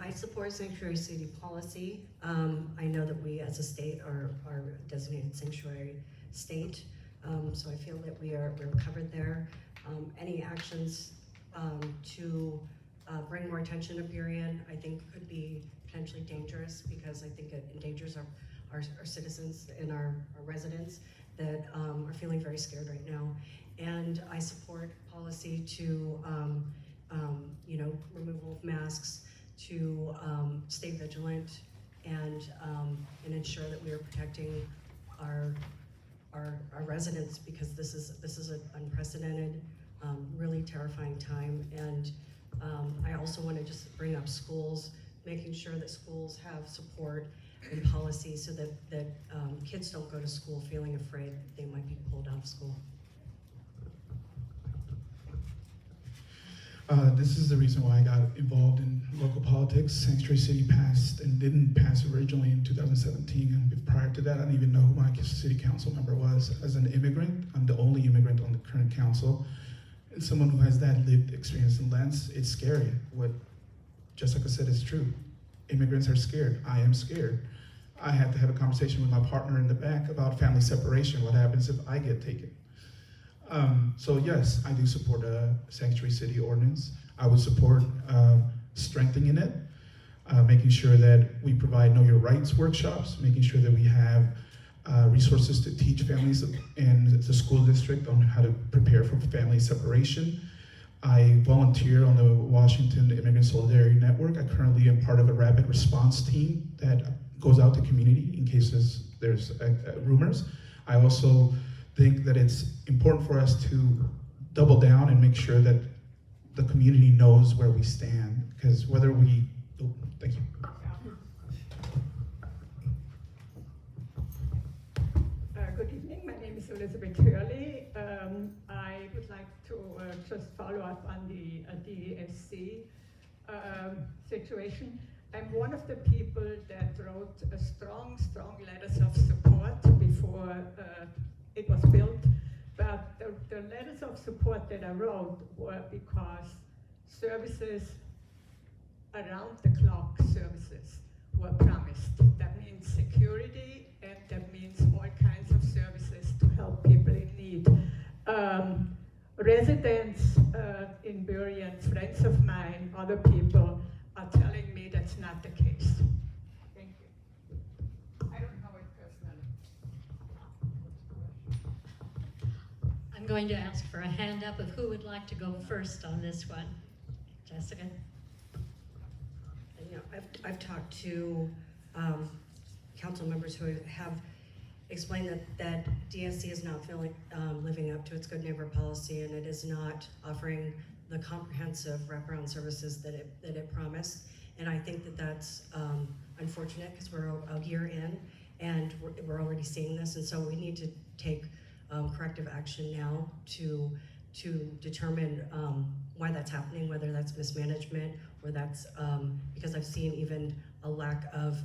I support sanctuary city policy. I know that we as a state are a designated sanctuary state, so I feel that we're covered there. Any actions to bring more attention to Burien, I think could be potentially dangerous, because I think it endangers our citizens and our residents that are feeling very scared right now. And I support policy to, removal of masks, to stay vigilant and ensure that we are protecting our residents, because this is an unprecedented, really terrifying time. And I also want to just bring up schools, making sure that schools have support and policy so that kids don't go to school feeling afraid they might be pulled out of school. This is the reason why I got involved in local politics. Sanctuary City passed and didn't pass originally in 2017, and prior to that, I didn't even know who my city council member was. As an immigrant, I'm the only immigrant on the current council, and someone who has that lived experience and lens, it's scary. What Jessica said is true. Immigrants are scared. I am scared. I had to have a conversation with my partner in the back about family separation. What happens if I get taken? So yes, I do support a sanctuary city ordinance. I would support strengthening it, making sure that we provide Know Your Rights workshops, making sure that we have resources to teach families in the school district on how to prepare for family separation. I volunteer on the Washington Immigrant Women Solidarity Network. I currently am part of a rapid response team that goes out to community in cases there's rumors. I also think that it's important for us to double down and make sure that the community knows where we stand, because whether we, thank you. Good evening, my name is Elizabeth Hurley. I would like to just follow up on the DSC situation. I'm one of the people that wrote a strong letters of support before it was built. But the letters of support that I wrote were because services, around the clock services, were promised. That means security, and that means all kinds of services to help people in need. Residents in Burien, friends of mine, other people, are telling me that's not the case. Thank you. I don't know it personally. I'm going to ask for a hand up of who would like to go first on this one. Jessica? You know, I've talked to council members who have explained that DSC is not living up to its good neighbor policy, and it is not offering the comprehensive wraparound services that it promised. And I think that that's unfortunate, because we're a year in and we're already seeing this, and so we need to take corrective action now to determine why that's happening, whether that's mismanagement or that's because I've seen even a lack of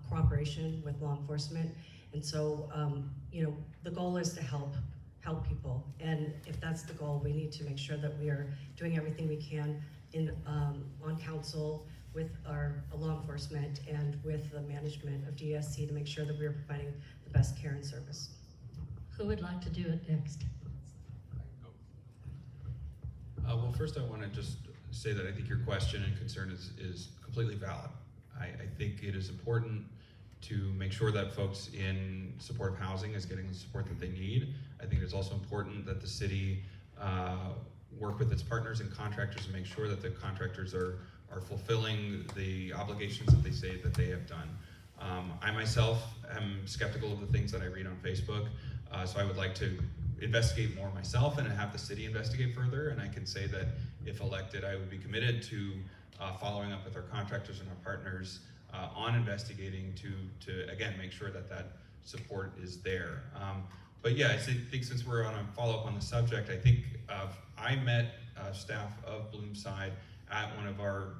cooperation with law enforcement. And so, you know, the goal is to help people, and if that's the goal, we need to make sure that we are doing everything we can on council with our law enforcement and with the management of DSC to make sure that we are providing the best care and service. Who would like to do it next? Well, first I want to just say that I think your question and concern is completely valid. I think it is important to make sure that folks in supportive housing is getting the support that they need. I think it's also important that the city work with its partners and contractors to make sure that the contractors are fulfilling the obligations that they say that they have done. I myself am skeptical of the things that I read on Facebook, so I would like to investigate more myself and have the city investigate further, and I can say that if elected, I would be committed to following up with our contractors and our partners on investigating to again make sure that that support is there. But yeah, I think since we're on a follow-up on the subject, I think I met staff of Bloomside at one of our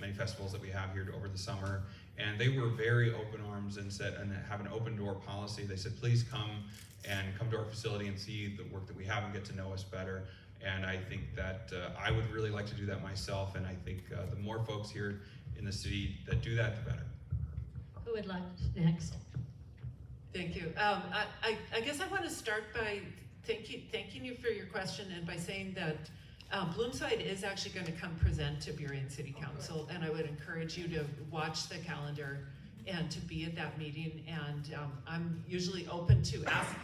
many festivals that we have here over the summer, and they were very open arms and said, and have an open door policy. They said, please come to our facility and see the work that we have and get to know us better. And I think that I would really like to do that myself, and I think the more folks here in the city that do that, the better. Who would like next? Thank you. I guess I want to start by thanking you for your question, and by saying that Bloomside is actually going to come present to Burien City Council, and I would encourage you to watch the calendar and to be at that meeting. And I'm usually open to ask.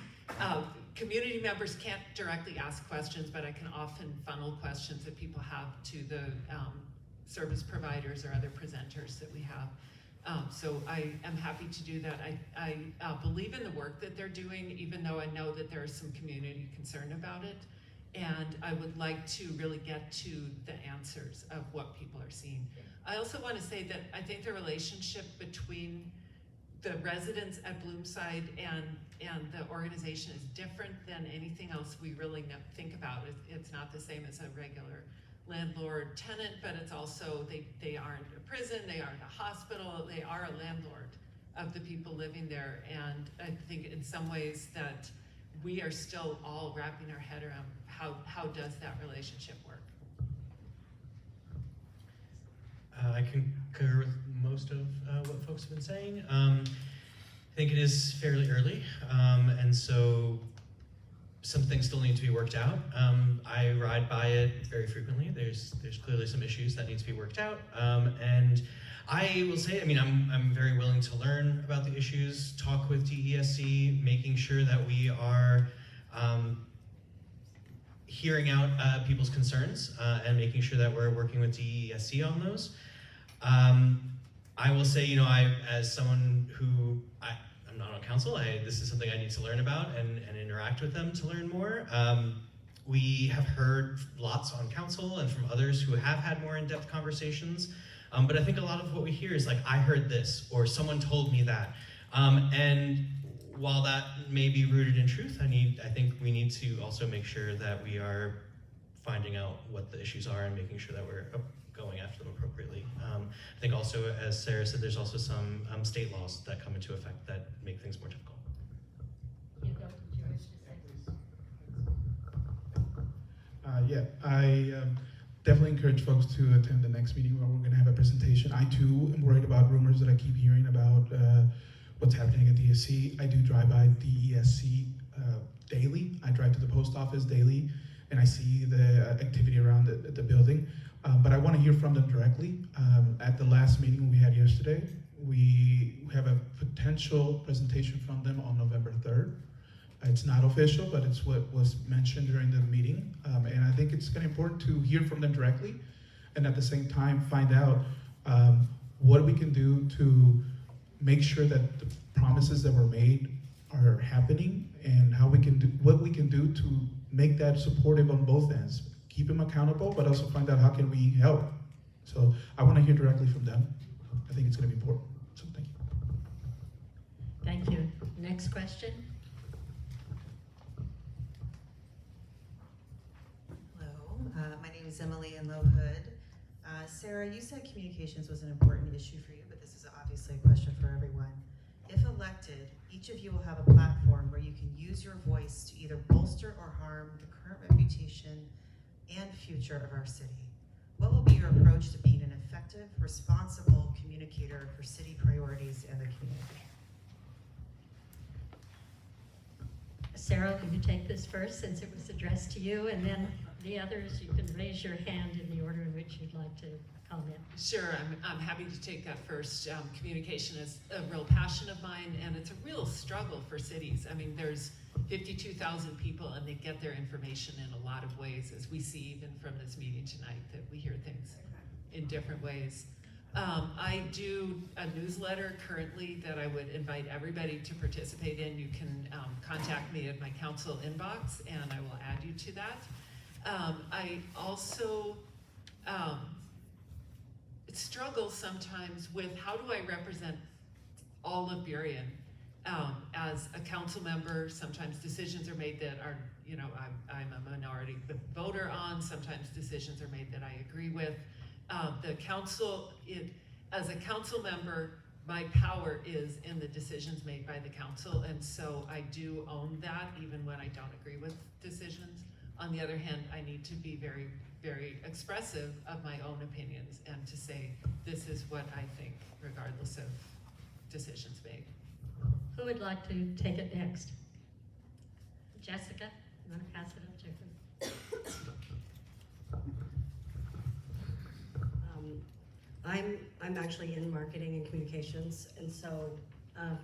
Community members can't directly ask questions, but I can often funnel questions that people have to the service providers or other presenters that we have. So I am happy to do that. I believe in the work that they're doing, even though I know that there is some community concern about it. And I would like to really get to the answers of what people are seeing. I also want to say that I think the relationship between the residents at Bloomside and the organization is different than anything else we really think about. It's not the same as a regular landlord-tenant, but it's also, they aren't a prison, they aren't a hospital, they are a landlord of the people living there. And I think in some ways that we are still all wrapping our head around how does that relationship work. I concur with most of what folks have been saying. I think it is fairly early, and so some things still need to be worked out. I ride by it very frequently. There's clearly some issues that need to be worked out, and I will say, I mean, I'm very willing to learn about the issues, talk with DESC, making sure that we are hearing out people's concerns and making sure that we're working with DESC on those. I will say, I, as someone who, I'm not on council, this is something I need to learn about and interact with them to learn more. We have heard lots on council and from others who have had more in-depth conversations, but I think a lot of what we hear is like, I heard this, or someone told me that. And while that may be rooted in truth, I think we need to also make sure that we are finding out what the issues are and making sure that we're going after them appropriately. I think also, as Sarah said, there's also some state laws that come into effect that make things more difficult. Yeah, I definitely encourage folks to attend the next meeting where we're going to have a presentation. I too am worried about rumors that I keep hearing about what's happening at DSC. I do drive by DESC daily. I drive to the post office daily, and I see the activity around the building. But I want to hear from them directly. At the last meeting we had yesterday, we have a potential presentation from them on November 3rd. It's not official, but it's what was mentioned during the meeting. And I think it's kind of important to hear from them directly, and at the same time find out what we can do to make sure that the promises that were made are happening, and how we can do what we can do to make that supportive on both ends. Keep them accountable, but also find out how can we help. So I want to hear directly from them. I think it's going to be important. So thank you. Thank you. Next question. Hello, my name is Emily in Low Hood. Sarah, you said communications was an important issue for you, but this is obviously a question for everyone. If elected, each of you will have a platform where you can use your voice to either bolster or harm the current reputation and future of our city. What will be your approach to being an effective, responsible communicator for city priorities and the community? Sarah, will you take this first since it was addressed to you, and then the others, you can raise your hand in the order in which you'd like to comment. Sure, I'm happy to take that first. Communication is a real passion of mine, and it's a real struggle for cities. I mean, there's 52,000 people, and they get their information in a lot of ways, as we see even from this meeting tonight, that we hear things in different ways. I do a newsletter currently that I would invite everybody to participate in. You can contact me at my council inbox, and I will add you to that. I also struggle sometimes with how do I represent all of Burien. As a council member, sometimes decisions are made that are, I'm a minority voter on, sometimes decisions are made that I agree with. The council, as a council member, my power is in the decisions made by the council, and so I do own that even when I don't agree with decisions. On the other hand, I need to be very, very expressive of my own opinions and to say, this is what I think, regardless of decisions made. Who would like to take it next? Jessica, you want to pass it up to her? I'm actually in marketing and communications, and so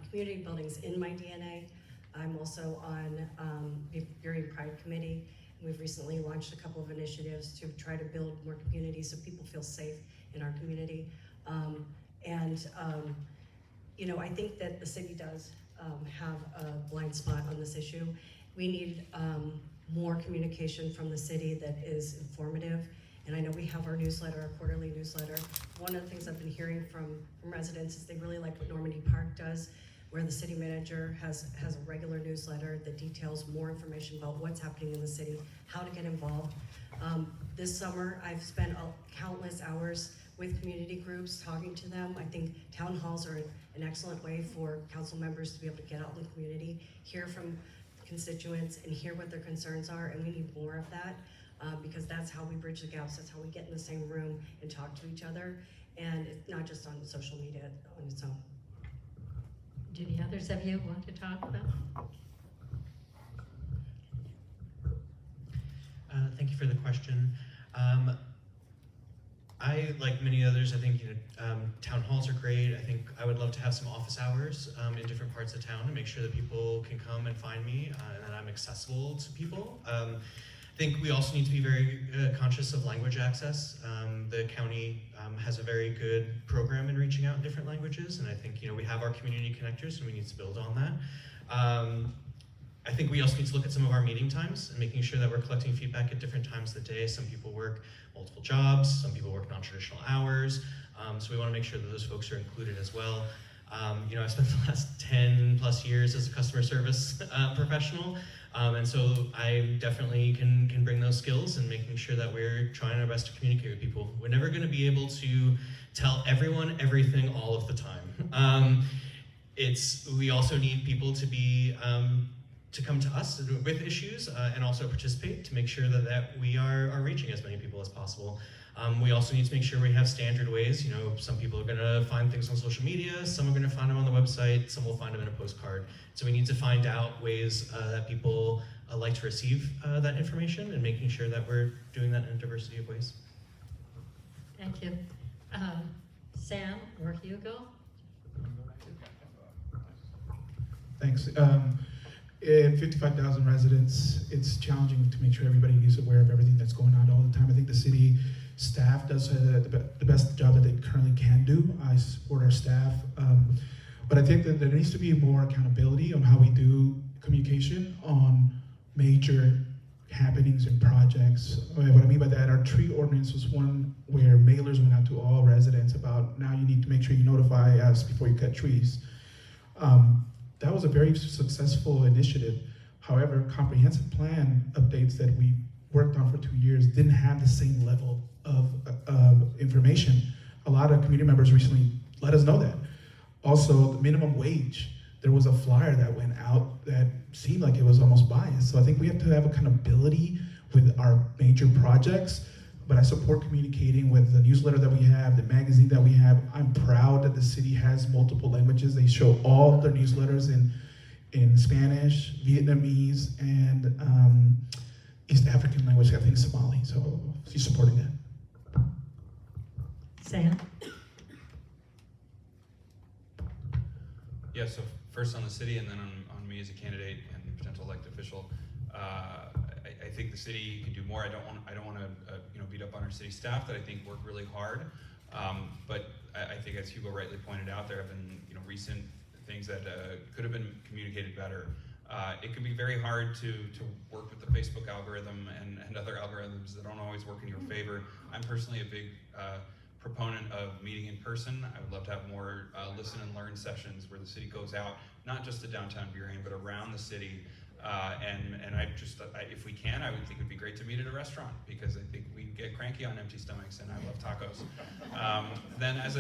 community building's in my DNA. I'm also on the Burien Pride Committee. We've recently launched a couple of initiatives to try to build more communities so people feel safe in our community. I think that the city does have a blind spot on this issue. We need more communication from the city that is informative. And I know we have our newsletter, our quarterly newsletter. One of the things I've been hearing from residents is they really like what Normandy Park does, where the city manager has a regular newsletter that details more information about what's happening in the city, how to get involved. This summer, I've spent countless hours with community groups, talking to them. I think town halls are an excellent way for council members to be able to get out in the community, hear from constituents, and hear what their concerns are, and we need more of that. Because that's how we bridge the gaps, that's how we get in the same room and talk to each other, and it's not just on social media on its own. Do the others of you want to talk about? Thank you for the question. I, like many others, I think town halls are great. I think I would love to have some office hours in different parts of town to make sure that people can come and find me and that I'm accessible to people. think we also need to be very conscious of language access. The county has a very good program in reaching out in different languages, and I think we have our community connectors, and we need to build on that. I think we also need to look at some of our meeting times and making sure that we're collecting feedback at different times of the day. Some people work multiple jobs, some people work non-traditional hours, so we want to make sure that those folks are included as well. I've spent the last 10 plus years as a customer service professional, and so I definitely can bring those skills and making sure that we're trying our best to communicate with people. We're never going to be able to tell everyone everything all of the time. We also need people to be to come to us with issues and also participate to make sure that we are reaching as many people as possible. We also need to make sure we have standard ways. Some people are going to find things on social media, some are going to find them on the website, some will find them in a postcard. So we need to find out ways that people like to receive that information and making sure that we're doing that in a diversity of ways. Thank you. Sam or Hugo? Thanks. In 55,000 residents, it's challenging to make sure everybody is aware of everything that's going on all the time. I think the city staff does the best job that they currently can do. I support our staff, but I think that there needs to be more accountability on how we do communication on major happenings and projects. What I mean by that, our tree ordinance was one where mailers went out to all residents about now you need to make sure you notify us before you cut trees. That was a very successful initiative. However, comprehensive plan updates that we worked on for 2 years didn't have the same level of information. A lot of community members recently let us know that. Also, the minimum wage, there was a flyer that went out that seemed like it was almost biased. So I think we have to have accountability with our major projects, but I support communicating with the newsletter that we have, the magazine that we have. I'm proud that the city has multiple languages. They show all their newsletters in Spanish, Vietnamese, and East African language, I think Somali. So she's supporting that. Sam? Yeah, so first on the city and then on me as a candidate and potential elected official. I think the city can do more. I don't want to beat up on our city staff that I think work really hard. But I think, as Hugo rightly pointed out, there have been recent things that could have been communicated better. It can be very hard to work with the Facebook algorithm and other algorithms that don't always work in your favor. I'm personally a big proponent of meeting in person. I would love to have more listen and learn sessions where the city goes out, not just to downtown Burien, but around the city. If we can, I would think it would be great to meet at a restaurant, because I think we get cranky on empty stomachs, and I love tacos. Then as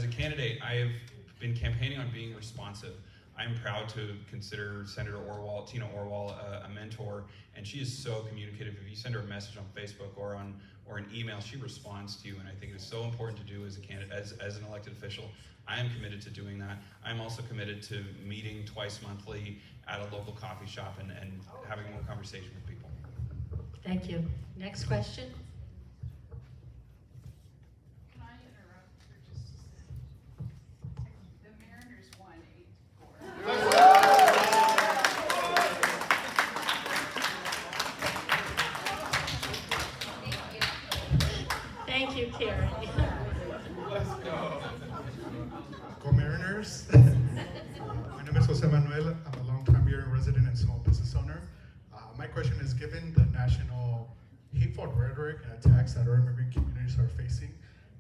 a candidate, I have been campaigning on being responsive. I'm proud to consider Senator Tina Orwell, a mentor, and she is so communicative. If you send her a message on Facebook or an email, she responds to you, and I think it's so important to do as a candidate, as an elected official. I am committed to doing that. I'm also committed to meeting twice monthly at a local coffee shop and having more conversation with people. Thank you. Next question? Can I interrupt for just a second? The Mariners won 8-4. Thank you, Karen. Let's go. Go Mariners. My name is Jose Manuel. I'm a longtime Burien resident and small business owner. My question is, given the national hateful rhetoric and attacks that our immigrant communities are facing,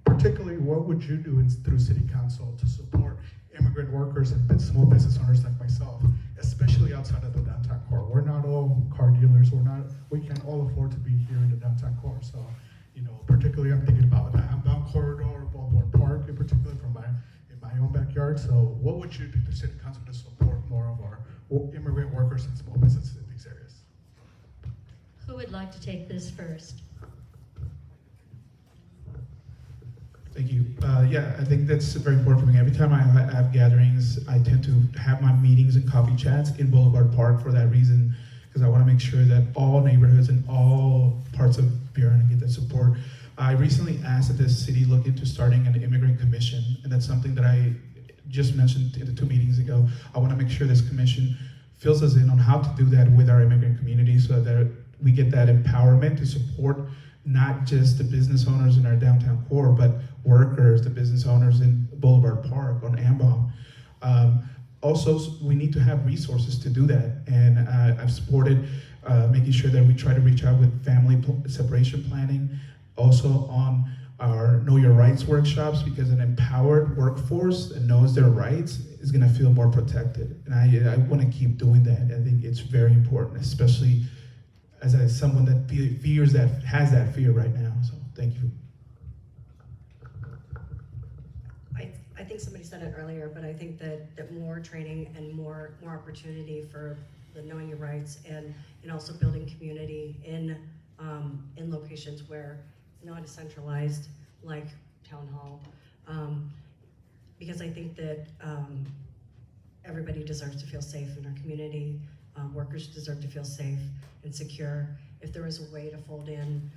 particularly what would you do through City Council to support immigrant workers and small business owners like myself, especially outside of the downtown core? We're not all car dealers. We can't all afford to be here in the downtown core. So, particularly I'm thinking about the outbound corridor, Ballboard Park in particular, in my own backyard. So what would you do to City Council to support more of our immigrant workers and small businesses in these areas? Who would like to take this first? Thank you. Yeah, I think that's very important for me. Every time I have gatherings, I tend to have my meetings and coffee chats in Boulevard Park for that reason, because I want to make sure that all neighborhoods and all parts of Burien get that support. I recently asked that the city look into starting an immigrant commission, and that's something that I just mentioned in the 2 meetings ago. I want to make sure this commission fills us in on how to do that with our immigrant community, so that we get that empowerment to support not just the business owners in our downtown core, but workers, the business owners in Boulevard Park, on Ambaugh. Also, we need to have resources to do that, and I've supported making sure that we try to reach out with family separation planning, also on our Know Your Rights workshops, because an empowered workforce that knows their rights is gonna feel more protected. And I wanna keep doing that. I think it's very important, especially as someone that has that fear right now. So thank you. I think somebody said it earlier, but I think that more training and more opportunity for the knowing your rights and also building community in locations where not as centralized like town hall, because I think that everybody deserves to feel safe in our community. Workers deserve to feel safe and secure. If there is a way to fold in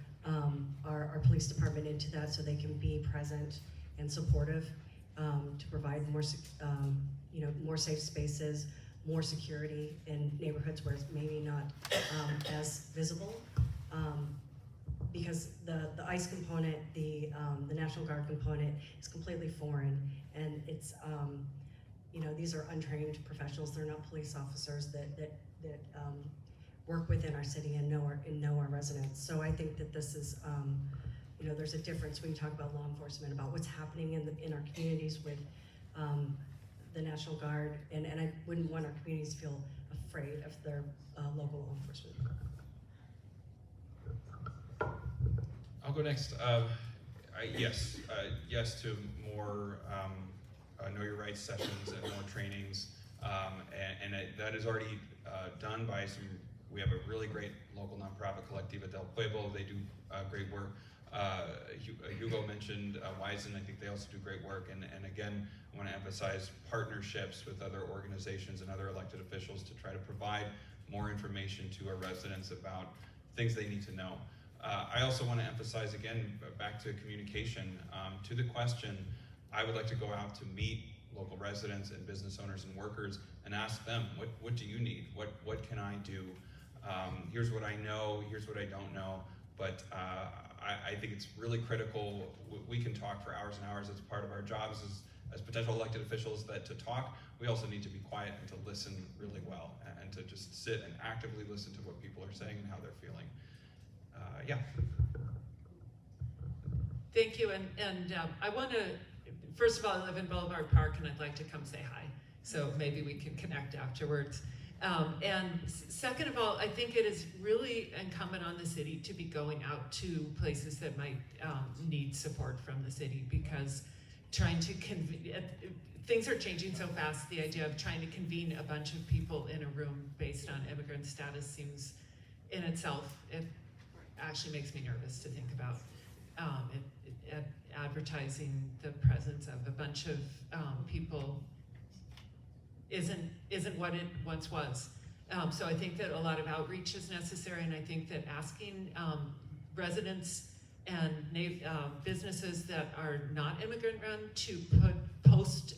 our police department into that so they can be present and supportive, to provide more safe spaces, more security in neighborhoods where it's maybe not as visible. Because the ICE component, the National Guard component is completely foreign, and it's these are untrained professionals. They're not police officers that work within our city and know our residents. So I think that this is there's a difference when you talk about law enforcement, about what's happening in our communities with the National Guard, and I wouldn't want our communities to feel afraid of their local law enforcement. I'll go next. Yes to more Know Your Rights sessions and more trainings, and that is already done by we have a really great local nonprofit, Colectiva del Pueblo. They do great work. Hugo mentioned Wizen. I think they also do great work, and again, I want to emphasize partnerships with other organizations and other elected officials to try to provide more information to our residents about things they need to know. I also want to emphasize, again, back to communication, to the question, I would like to go out to meet local residents and business owners and workers and ask them, what do you need? What can I do? Here's what I know, here's what I don't know, but I think it's really critical. We can talk for hours and hours. It's part of our jobs as potential elected officials to talk. We also need to be quiet and to listen really well, and to just sit and actively listen to what people are saying and how they're feeling. Yeah. Thank you, and I want to, first of all, I live in Boulevard Park, and I'd like to come say hi, so maybe we can connect afterwards. And second of all, I think it is really incumbent on the city to be going out to places that might need support from the city, because trying to things are changing so fast. The idea of trying to convene a bunch of people in a room based on immigrant status seems in itself, it actually makes me nervous to think about advertising the presence of a bunch of people isn't what it once was. So I think that a lot of outreach is necessary, and I think that asking residents and businesses that are not immigrant run to post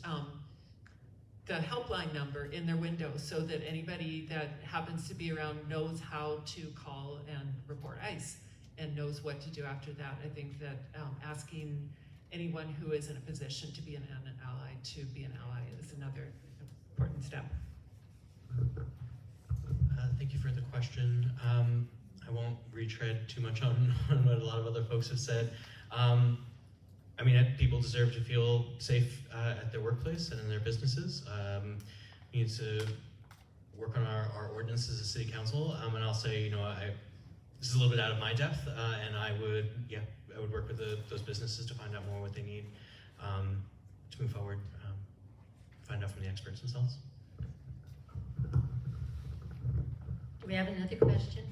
the helpline number in their windows so that anybody that happens to be around knows how to call and report ICE and knows what to do after that. I think that asking anyone who is in a position to be an ally to be an ally is another important step. Thank you for the question. I won't retread too much on what a lot of other folks have said. I mean, people deserve to feel safe at their workplace and in their businesses. We need to work on our ordinance as a city council, and I'll say, this is a little bit out of my depth, and I would work with those businesses to find out more what they need to move forward, find out from the experts themselves. Do we have another question?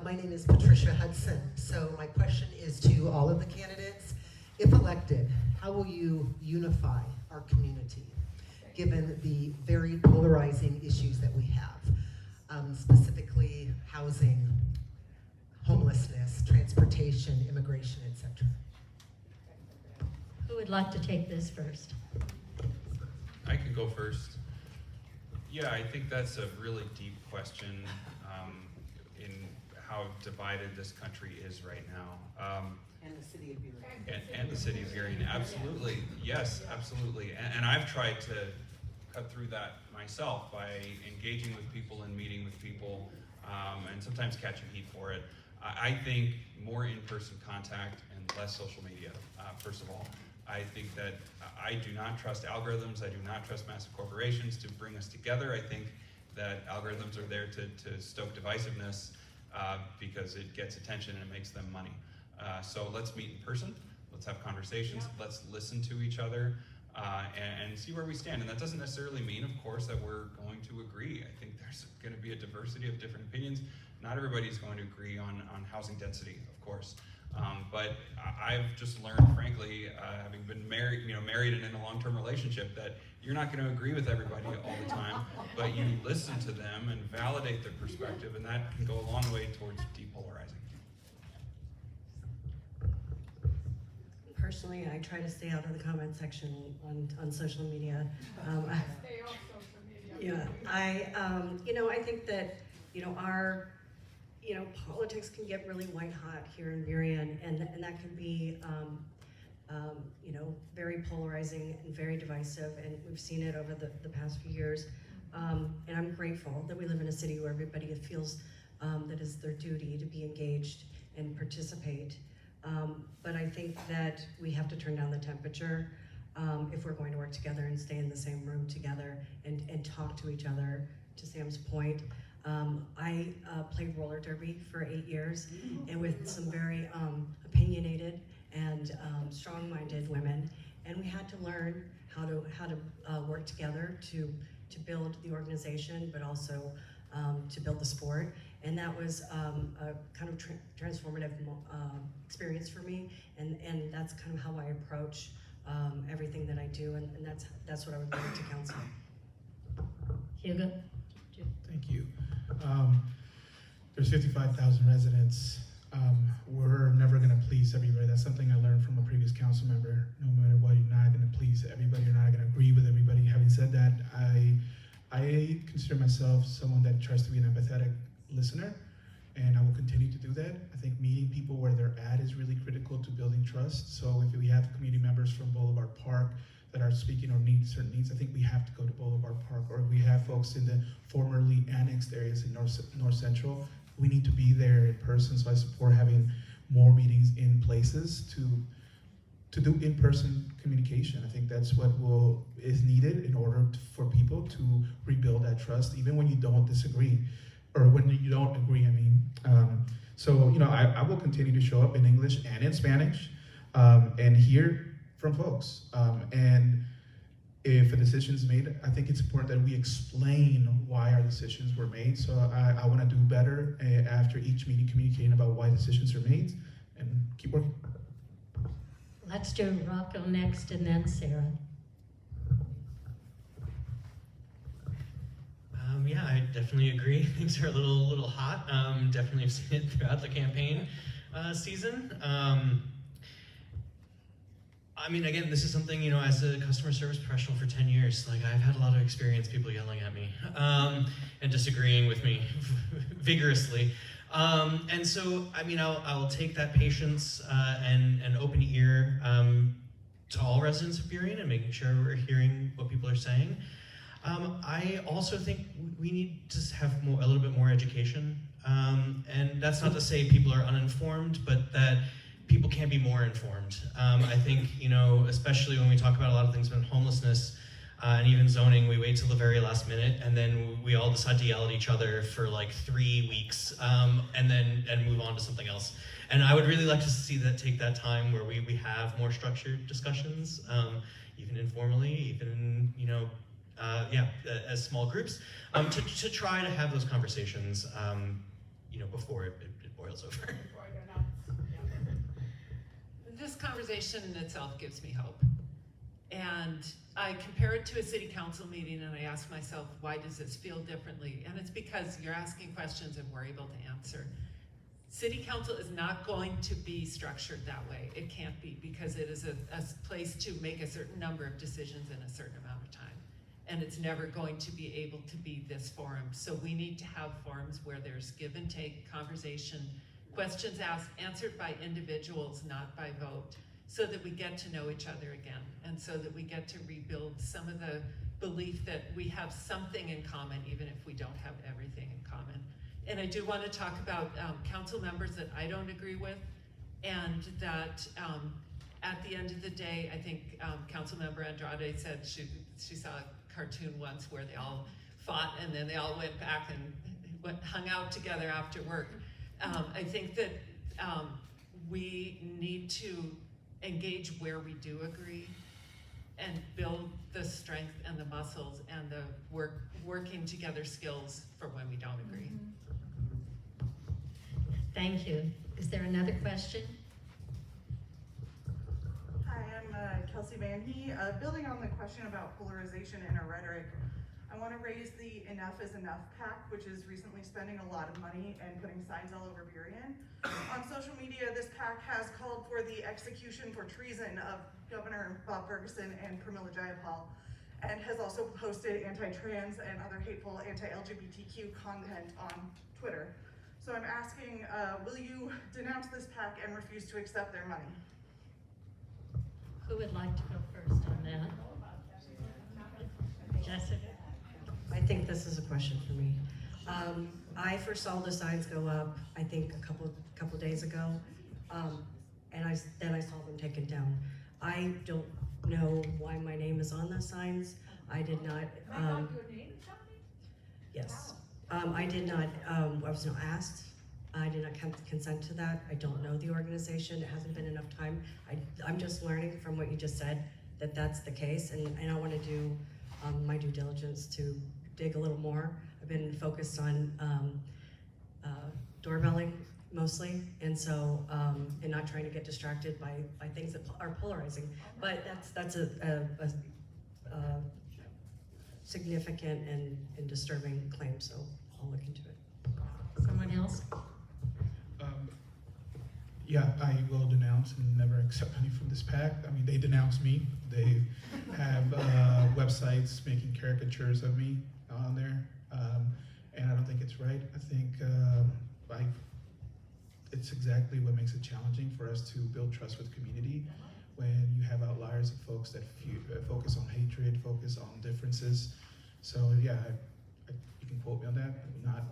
My name is Patricia Hudson. So my question is to all of the candidates. If elected, how will you unify our community, given the very polarizing issues that we have, specifically housing, homelessness, transportation, immigration, etc.? Who would like to take this first? I can go first. Yeah, I think that's a really deep question in how divided this country is right now. And the city of Burien. And the city of Burien, absolutely. Yes, absolutely. And I've tried to cut through that myself by engaging with people and meeting with people, and sometimes catching heat for it. I think more in-person contact and less social media, first of all. I think that I do not trust algorithms. I do not trust massive corporations to bring us together. I think that algorithms are there to stoke divisiveness because it gets attention and it makes them money. So let's meet in person. Let's have conversations. Let's listen to each other and see where we stand. And that doesn't necessarily mean, of course, that we're going to agree. I think there's going to be a diversity of different opinions. Not everybody's going to agree on housing density, of course. But I've just learned, frankly, having been married and in a long-term relationship, that you're not going to agree with everybody all the time, but you listen to them and validate their perspective, and that can go a long way towards depolarizing. Personally, I try to stay out of the comment section on social media. Stay off social media. Yeah, I think that, our politics can get really white hot here in Burien, and that can be, very polarizing and very divisive, and we've seen it over the past few years. And I'm grateful that we live in a city where everybody feels that it's their duty to be engaged and participate. But I think that we have to turn down the temperature if we're going to work together and stay in the same room together and talk to each other. To Sam's point, I played roller derby for 8 years, and with some very opinionated and strong-minded women, and we had to learn how to work together to build the organization, but also to build the sport. And that was a kind of transformative experience for me, and that's kind of how I approach everything that I do, and that's what I would bring to council. Hugo? Thank you. There's 55,000 residents. We're never going to please everybody. That's something I learned from a previous council member. No matter what, you're not going to please everybody. You're not going to agree with everybody. Having said that, I consider myself someone that tries to be an empathetic listener, and I will continue to do that. I think meeting people where they're at is really critical to building trust. So if we have community members from Boulevard Park that are speaking or need certain needs, I think we have to go to Boulevard Park, or we have folks in the formerly annexed areas in North Central. We need to be there in person, so I support having more meetings in places to do in-person communication. I think that's what is needed in order for people to rebuild that trust, even when you don't disagree, or when you don't agree, I mean. I will continue to show up in English and in Spanish, and hear from folks. And if a decision is made, I think it's important that we explain why our decisions were made. So I want to do better after each meeting, communicating about why decisions are made, and keep working. Let's do Rocco next, and then Sarah. Yeah, I definitely agree. Things are a little hot. Definitely have seen it throughout the campaign season. Again, this is something, as a customer service professional for 10 years, I've had a lot of experience, people yelling at me and disagreeing with me vigorously. And so, I'll take that patience and open ear to all residents of Burien and making sure we're hearing what people are saying. I also think we need to have a little bit more education. And that's not to say people are uninformed, but that people can be more informed. I think, especially when we talk about a lot of things about homelessness and even zoning, we wait till the very last minute, and then we all decide to yell at each other for 3 weeks, and move on to something else. And I would really like to take that time where we have more structured discussions, even informally, even as small groups, to try to have those conversations, before it boils over. This conversation in itself gives me hope. And I compare it to a city council meeting, and I ask myself, why does this feel differently? And it's because you're asking questions and we're able to answer. City council is not going to be structured that way. It can't be, because it is a place to make a certain number of decisions in a certain amount of time. and it's never going to be able to be this forum. So we need to have forums where there's give and take, conversation, questions asked, answered by individuals, not by vote, so that we get to know each other again, and so that we get to rebuild some of the belief that we have something in common, even if we don't have everything in common. And I do want to talk about council members that I don't agree with, and that at the end of the day, I think Councilmember Andrade said she saw a cartoon once where they all fought and then they all went back and hung out together after work. I think that we need to engage where we do agree and build the strength and the muscles and the working together skills for when we don't agree. Thank you. Is there another question? Hi, I'm Kelsey Van He. Building on the question about polarization in our rhetoric, I want to raise the Enough is Enough PAC, which is recently spending a lot of money and putting signs all over Burien. On social media, this PAC has called for the execution for treason of Governor Bob Ferguson and Pramila Jayapal, and has also posted anti-trans and other hateful anti-LGBTQ content on Twitter. So I'm asking, will you denounce this PAC and refuse to accept their money? Who would like to go first on that? Jessica? I think this is a question for me. I first saw the signs go up, I think a couple days ago, and then I saw them taken down. I don't know why my name is on those signs. I did not. Yes, I did not. I was not asked. I did not consent to that. I don't know the organization. It hasn't been enough time. I'm just learning from what you just said that that's the case, and I want to do my due diligence to dig a little more. I've been focused on doorbelling mostly, and so and not trying to get distracted by things that are polarizing. But that's a significant and disturbing claim. So I'll look into it. Someone else? Yeah, I will denounce and never accept money from this PAC. I mean, they denounce me. They have websites making caricatures of me on there, and I don't think it's right. I think it's exactly what makes it challenging for us to build trust with community when you have outliers of folks that focus on hatred, focus on differences. So yeah, you can quote me on that. I will not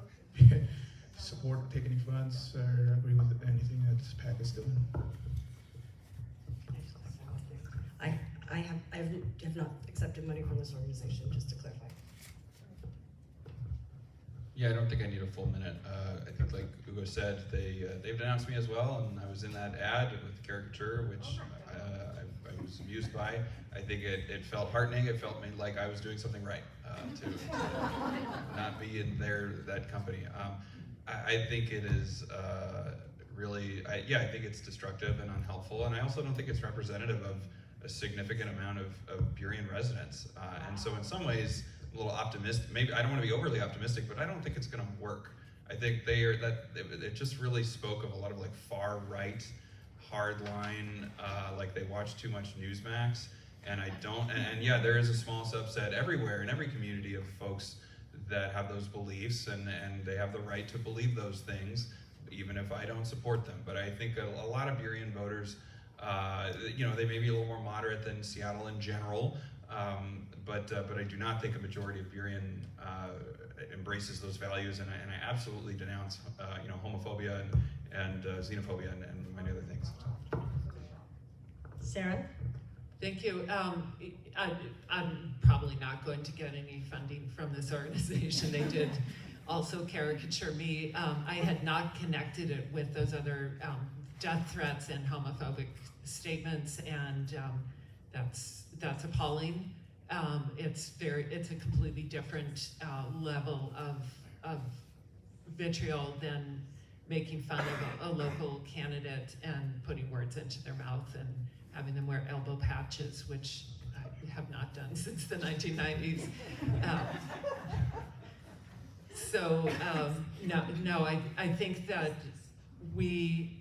support, take any funds, or agree with anything that this PAC is doing. I have not accepted money from this organization, just to clarify. Yeah, I don't think I need a full minute. I think, like Ugo said, they've denounced me as well, and I was in that ad with the caricature, which I was amused by. I think it felt heartening. It felt like I was doing something right to not be in that company. I think it is really, I think it's destructive and unhelpful, and I also don't think it's representative of a significant amount of Burien residents. And so in some ways, a little optimistic, maybe I don't want to be overly optimistic, but I don't think it's going to work. I think it just really spoke of a lot of like far right, hardline, like they watch too much Newsmax, and I don't, and yeah, there is a small subset everywhere in every community of folks that have those beliefs, and they have the right to believe those things, even if I don't support them. But I think a lot of Burien voters, they may be a little more moderate than Seattle in general, but I do not think a majority of Burien embraces those values, and I absolutely denounce homophobia and xenophobia and many other things. Sarah? Thank you. I'm probably not going to get any funding from this organization. They did also caricature me. I had not connected it with those other death threats and homophobic statements, and that's appalling. It's a completely different level of vitriol than making fun of a local candidate and putting words into their mouth and having them wear elbow patches, which I have not done since the 1990s. I think that we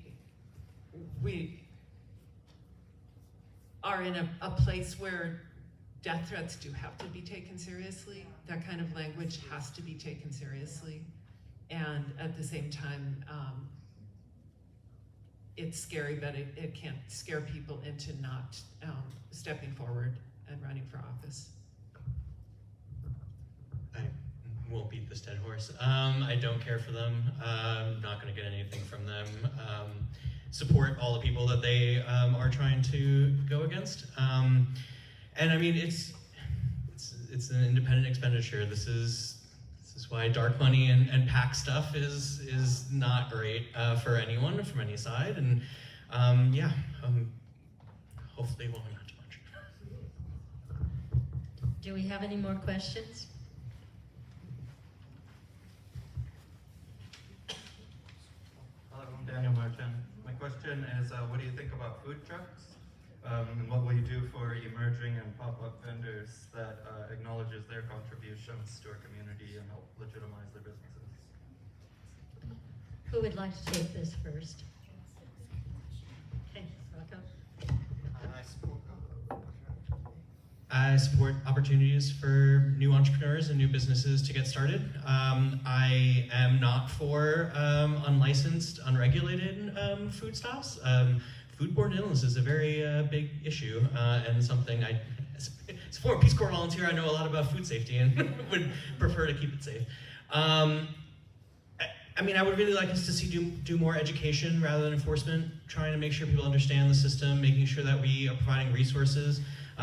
are in a place where death threats do have to be taken seriously. That kind of language has to be taken seriously. And at the same time, it's scary, but it can scare people into not stepping forward and running for office. I won't beat this dead horse. I don't care for them. I'm not going to get anything from them. Support all the people that they are trying to go against. And I mean, it's an independent expenditure. This is why dark money and PAC stuff is not great for anyone from any side. And hopefully it won't amount to much. Do we have any more questions? Hello, I'm Daniel Martin. My question is, what do you think about food trucks? And what will you do for emerging and pop-up vendors that acknowledges their contributions to our community and help legitimize their businesses? Who would like to take this first? Okay, Rocco. I support opportunities for new entrepreneurs and new businesses to get started. I am not for unlicensed, unregulated food stops. Foodborne illness is a very big issue and something as a former Peace Corps volunteer, I know a lot about food safety and would prefer to keep it safe. I mean, I would really like us to see do more education rather than enforcement, trying to make sure people understand the system, making sure that we are providing resources.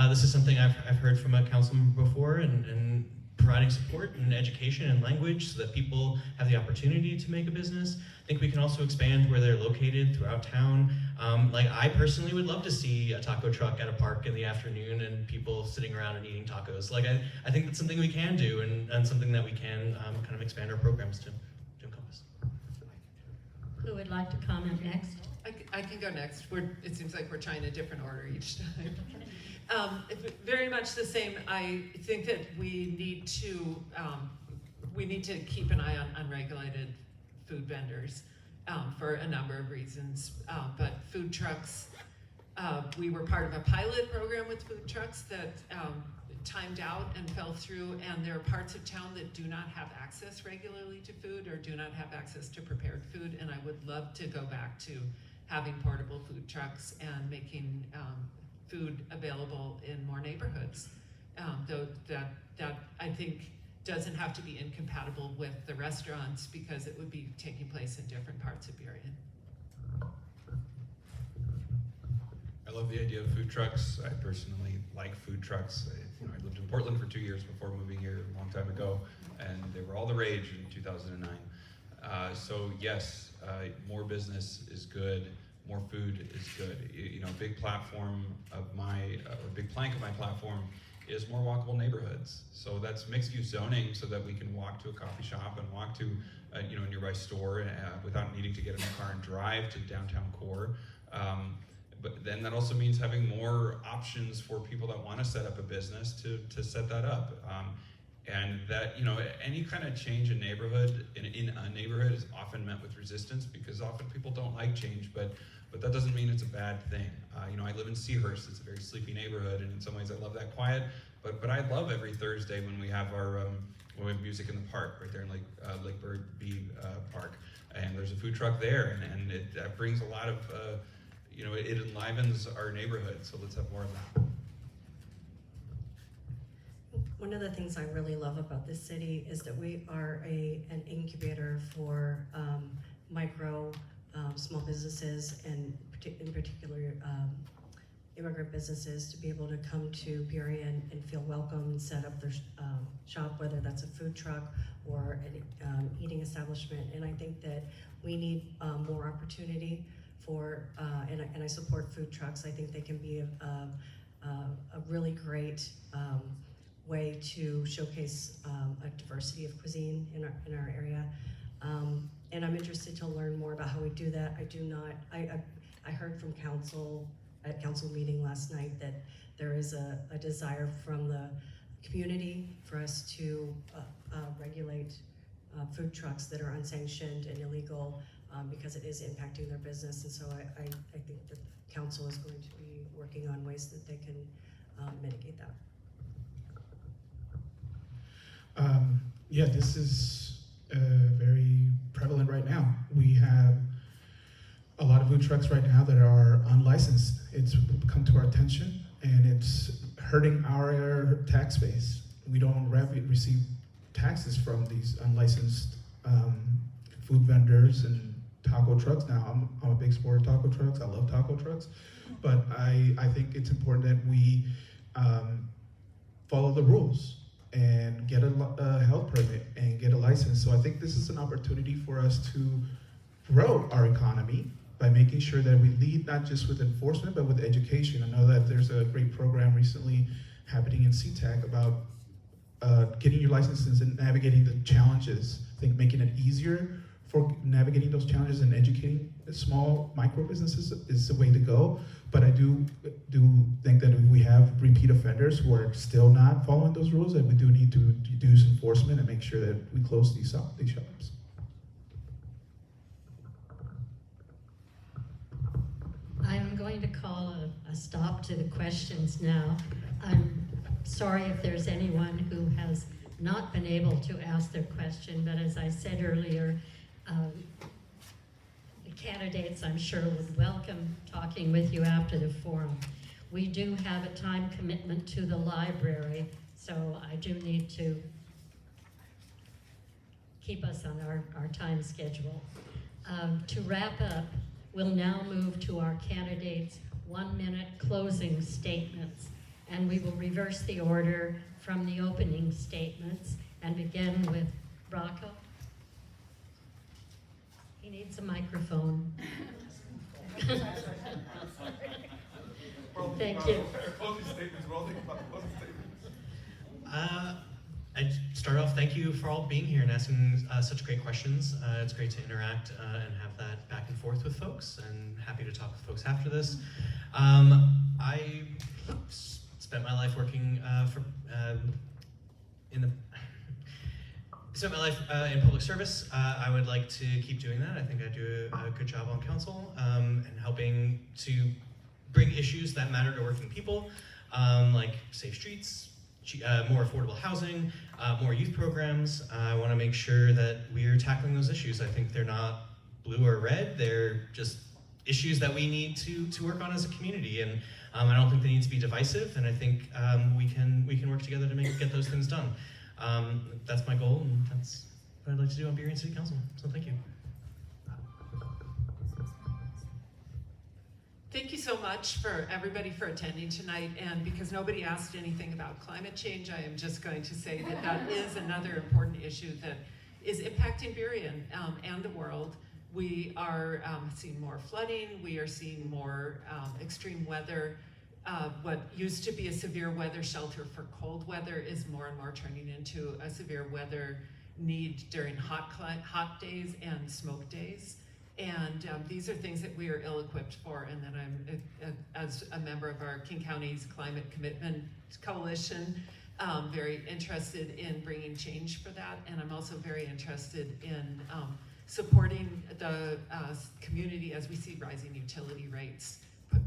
This is something I've heard from a councilman before, and providing support and education and language so that people have the opportunity to make a business. I think we can also expand where they're located throughout town. Like I personally would love to see a taco truck at a park in the afternoon and people sitting around and eating tacos. Like I think that's something we can do and something that we can kind of expand our programs to encompass. Who would like to comment next? I can go next. It seems like we're trying a different order each time. Very much the same. I think that we need to keep an eye on unregulated food vendors for a number of reasons. But food trucks, we were part of a pilot program with food trucks that timed out and fell through, and there are parts of town that do not have access regularly to food or do not have access to prepared food, and I would love to go back to having portable food trucks and making food available in more neighborhoods. Though that I think doesn't have to be incompatible with the restaurants because it would be taking place in different parts of Burien. I love the idea of food trucks. I personally like food trucks. I lived in Portland for 2 years before moving here a long time ago, and they were all the rage in 2009. So yes, more business is good. More food is good. A big platform of big plank of my platform is more walkable neighborhoods. So that's mixed use zoning so that we can walk to a coffee shop and walk to a nearby store without needing to get in a car and drive to downtown core. But then that also means having more options for people that want to set up a business to set that up. And that, any kind of change in neighborhood, in a neighborhood is often met with resistance because often people don't like change, but that doesn't mean it's a bad thing. I live in Seahurst, it's a very sleepy neighborhood, and in some ways I love that quiet, but I love every Thursday when we have when we have music in the park, right there in Lake Bird Bee Park, and there's a food truck there, and it brings a lot of, it enlivens our neighborhood, so let's have more of that. One of the things I really love about this city is that we are an incubator for micro, small businesses, and in particular immigrant businesses to be able to come to Burien and feel welcome and set up their shop, whether that's a food truck or an eating establishment. And I think that we need more opportunity for, and I support food trucks. I think they can be a really great way to showcase a diversity of cuisine in our area. And I'm interested to learn more about how we do that. I heard from council at council meeting last night that there is a desire from the community for us to regulate food trucks that are unsanctioned and illegal because it is impacting their business. And so I think that council is going to be working on ways that they can mitigate that. Yeah, this is very prevalent right now. We have a lot of food trucks right now that are unlicensed. It's come to our attention, and it's hurting our tax base. We don't receive taxes from these unlicensed food vendors and taco trucks. Now, I'm a big supporter of taco trucks. I love taco trucks, but I think it's important that we follow the rules and get a health permit and get a license. So I think this is an opportunity for us to grow our economy by making sure that we lead not just with enforcement, but with education. I know that there's a great program recently happening in CTAC about getting your licenses and navigating the challenges. I think making it easier for navigating those challenges and educating small micro businesses is the way to go. But I do think that if we have repeat offenders who are still not following those rules, that we do need to do enforcement and make sure that we close these shops. I'm going to call a stop to the questions now. I'm sorry if there's anyone who has not been able to ask their question, but as I said earlier, the candidates, I'm sure, would welcome talking with you after the forum. We do have a time commitment to the library, so I do need to keep us on our time schedule. To wrap up, we'll now move to our candidates' 1-minute closing statements, and we will reverse the order from the opening statements and begin with Rocco. He needs a microphone. Thank you. I'd start off, thank you for all being here and asking such great questions. It's great to interact and have that back and forth with folks, and happy to talk with folks after this. I spent my life working spent my life in public service. I would like to keep doing that. I think I do a good job on council and helping to bring issues that matter to working people, like safe streets, more affordable housing, more youth programs. I want to make sure that we're tackling those issues. I think they're not blue or red. They're just issues that we need to work on as a community, and I don't think they need to be divisive. And I think we can work together to get those things done. That's my goal, and that's what I'd like to do on Burien City Council. So thank you. Thank you so much for everybody for attending tonight, and because nobody asked anything about climate change, I am just going to say that that is another important issue that is impacting Burien and the world. We are seeing more flooding, we are seeing more extreme weather. What used to be a severe weather shelter for cold weather is more and more turning into a severe weather need during hot days and smoke days. And these are things that we are ill-equipped for, and that I'm, as a member of our King County's Climate Commitment Coalition, very interested in bringing change for that. And I'm also very interested in supporting the community as we see rising utility rates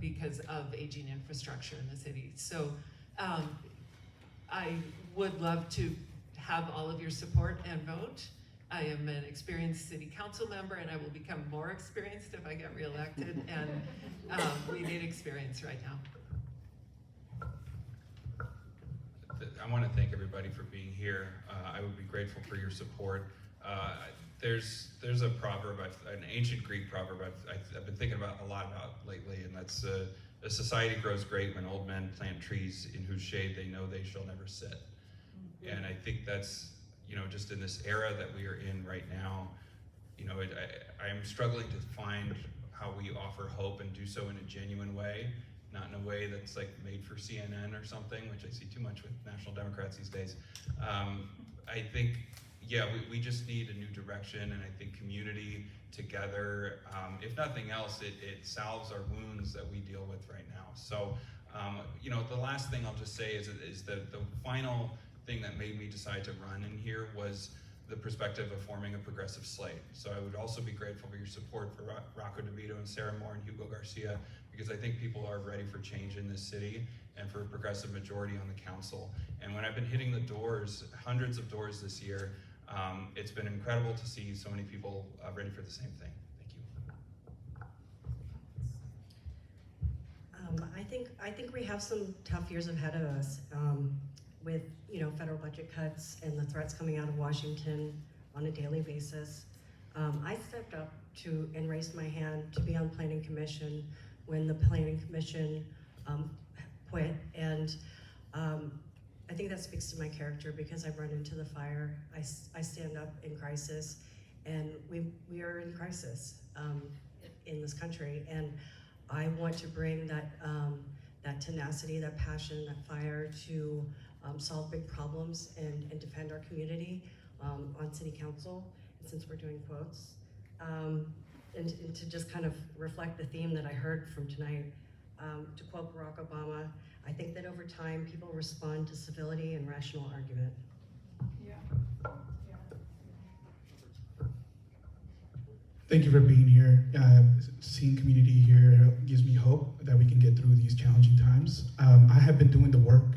because of aging infrastructure in the city. So I would love to have all of your support and vote. I am an experienced city council member, and I will become more experienced if I get reelected, and we need experience right now. I want to thank everybody for being here. I would be grateful for your support. There's a proverb, an ancient Greek proverb I've been thinking about a lot about lately, and that's a society grows great when old men plant trees in whose shade they know they shall never sit. And I think that's, just in this era that we are in right now, I'm struggling to find how we offer hope and do so in a genuine way, not in a way that's like made for CNN or something, which I see too much with National Democrats these days. I think, we just need a new direction, and I think community together, if nothing else, it salves our wounds that we deal with right now. So, the last thing I'll just say is the final thing that made me decide to run in here was the perspective of forming a progressive slate. So I would also be grateful for your support for Rocco DeVito and Sarah Moore and Hugo Garcia, because I think people are ready for change in this city and for a progressive majority on the council. And when I've been hitting the doors, hundreds of doors this year, it's been incredible to see so many people ready for the same thing. Thank you. I think we have some tough years ahead of us with federal budget cuts and the threats coming out of Washington on a daily basis. I stepped up and raised my hand to be on Planning Commission when the Planning Commission quit, and I think that speaks to my character because I've run into the fire. I stand up in crisis, and we are in crisis in this country, and I want to bring that tenacity, that passion, that fire to solve big problems and defend our community on city council, since we're doing quotes. And to just kind of reflect the theme that I heard from tonight, to quote Barack Obama, I think that over time people respond to civility and rational argument. Yeah. Thank you for being here. Seeing community here gives me hope that we can get through these challenging times. I have been doing the work.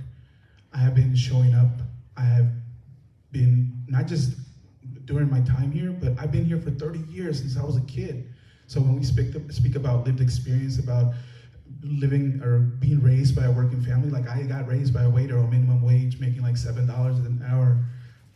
I have been showing up. I have been, not just during my time here, but I've been here for 30 years since I was a kid. So when we speak about lived experience, about living or being raised by a working family, like I got raised by a waiter on minimum wage, making like $7 an hour.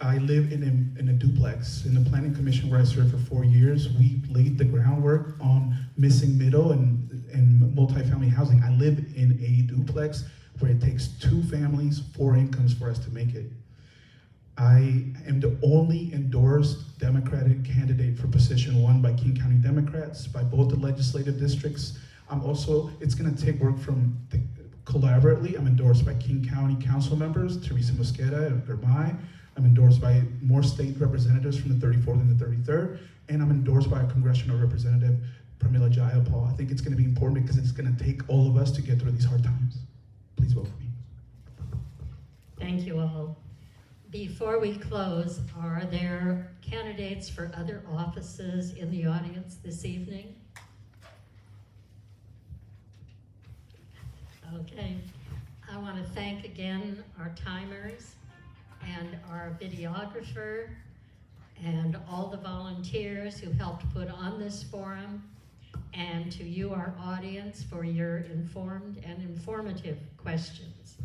I live in a duplex. In the Planning Commission where I served for 4 years, we laid the groundwork on missing middle and multifamily housing. I live in a duplex where it takes 2 families, 4 incomes for us to make it. I am the only endorsed Democratic candidate for position 1 by King County Democrats, by both the legislative districts. It's gonna take work from collaboratively. I'm endorsed by King County council members, Teresa Mosqueda and Germay. I'm endorsed by more state representatives from the 34th and the 33rd, and I'm endorsed by a congressional representative, Pramila Jayapal. I think it's gonna be important because it's gonna take all of us to get through these hard times. Please vote for me. Thank you all. Before we close, are there candidates for other offices in the audience this evening? Okay. I want to thank again our timers and our videographer and all the volunteers who helped put on this forum, and to you, our audience, for your informed and informative questions.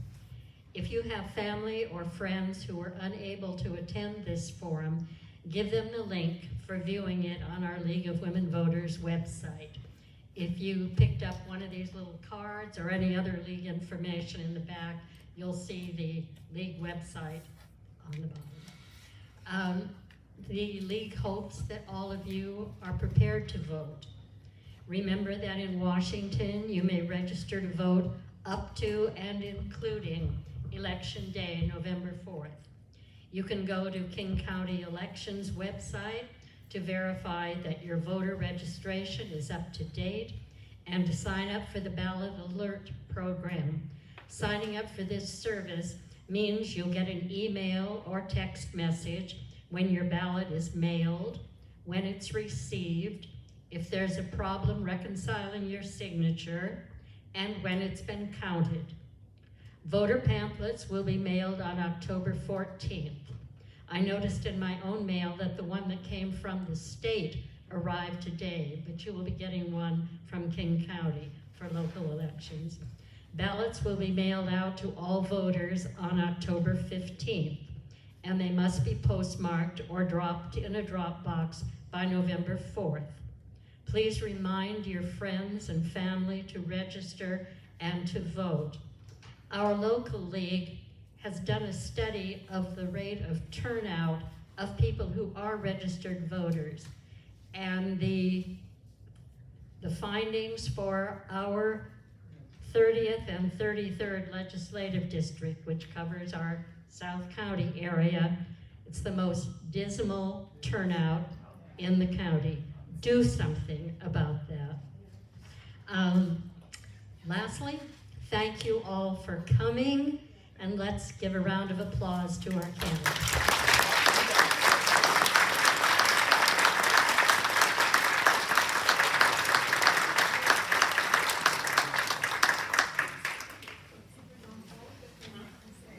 If you have family or friends who were unable to attend this forum, give them the link for viewing it on our League of Women Voters website. If you picked up one of these little cards or any other league information in the back, you'll see the league website on the bottom. The league hopes that all of you are prepared to vote. Remember that in Washington, you may register to vote up to and including Election Day, November 4th. You can go to King County Elections website to verify that your voter registration is up to date and to sign up for the ballot alert program. Signing up for this service means you'll get an email or text message when your ballot is mailed, when it's received, if there's a problem reconciling your signature, and when it's been counted. Voter pamphlets will be mailed on October 14th. I noticed in my own mail that the one that came from the state arrived today, but you will be getting one from King County for local elections. Ballots will be mailed out to all voters on October 15th, and they must be postmarked or dropped in a drop box by November 4th. Please remind your friends and family to register and to vote. Our local league has done a study of the rate of turnout of people who are registered voters. And the findings for our 30th and 33rd legislative district, which covers our South County area, it's the most dismal turnout in the county. Do something about that. Lastly, thank you all for coming, and let's give a round of applause to our candidates.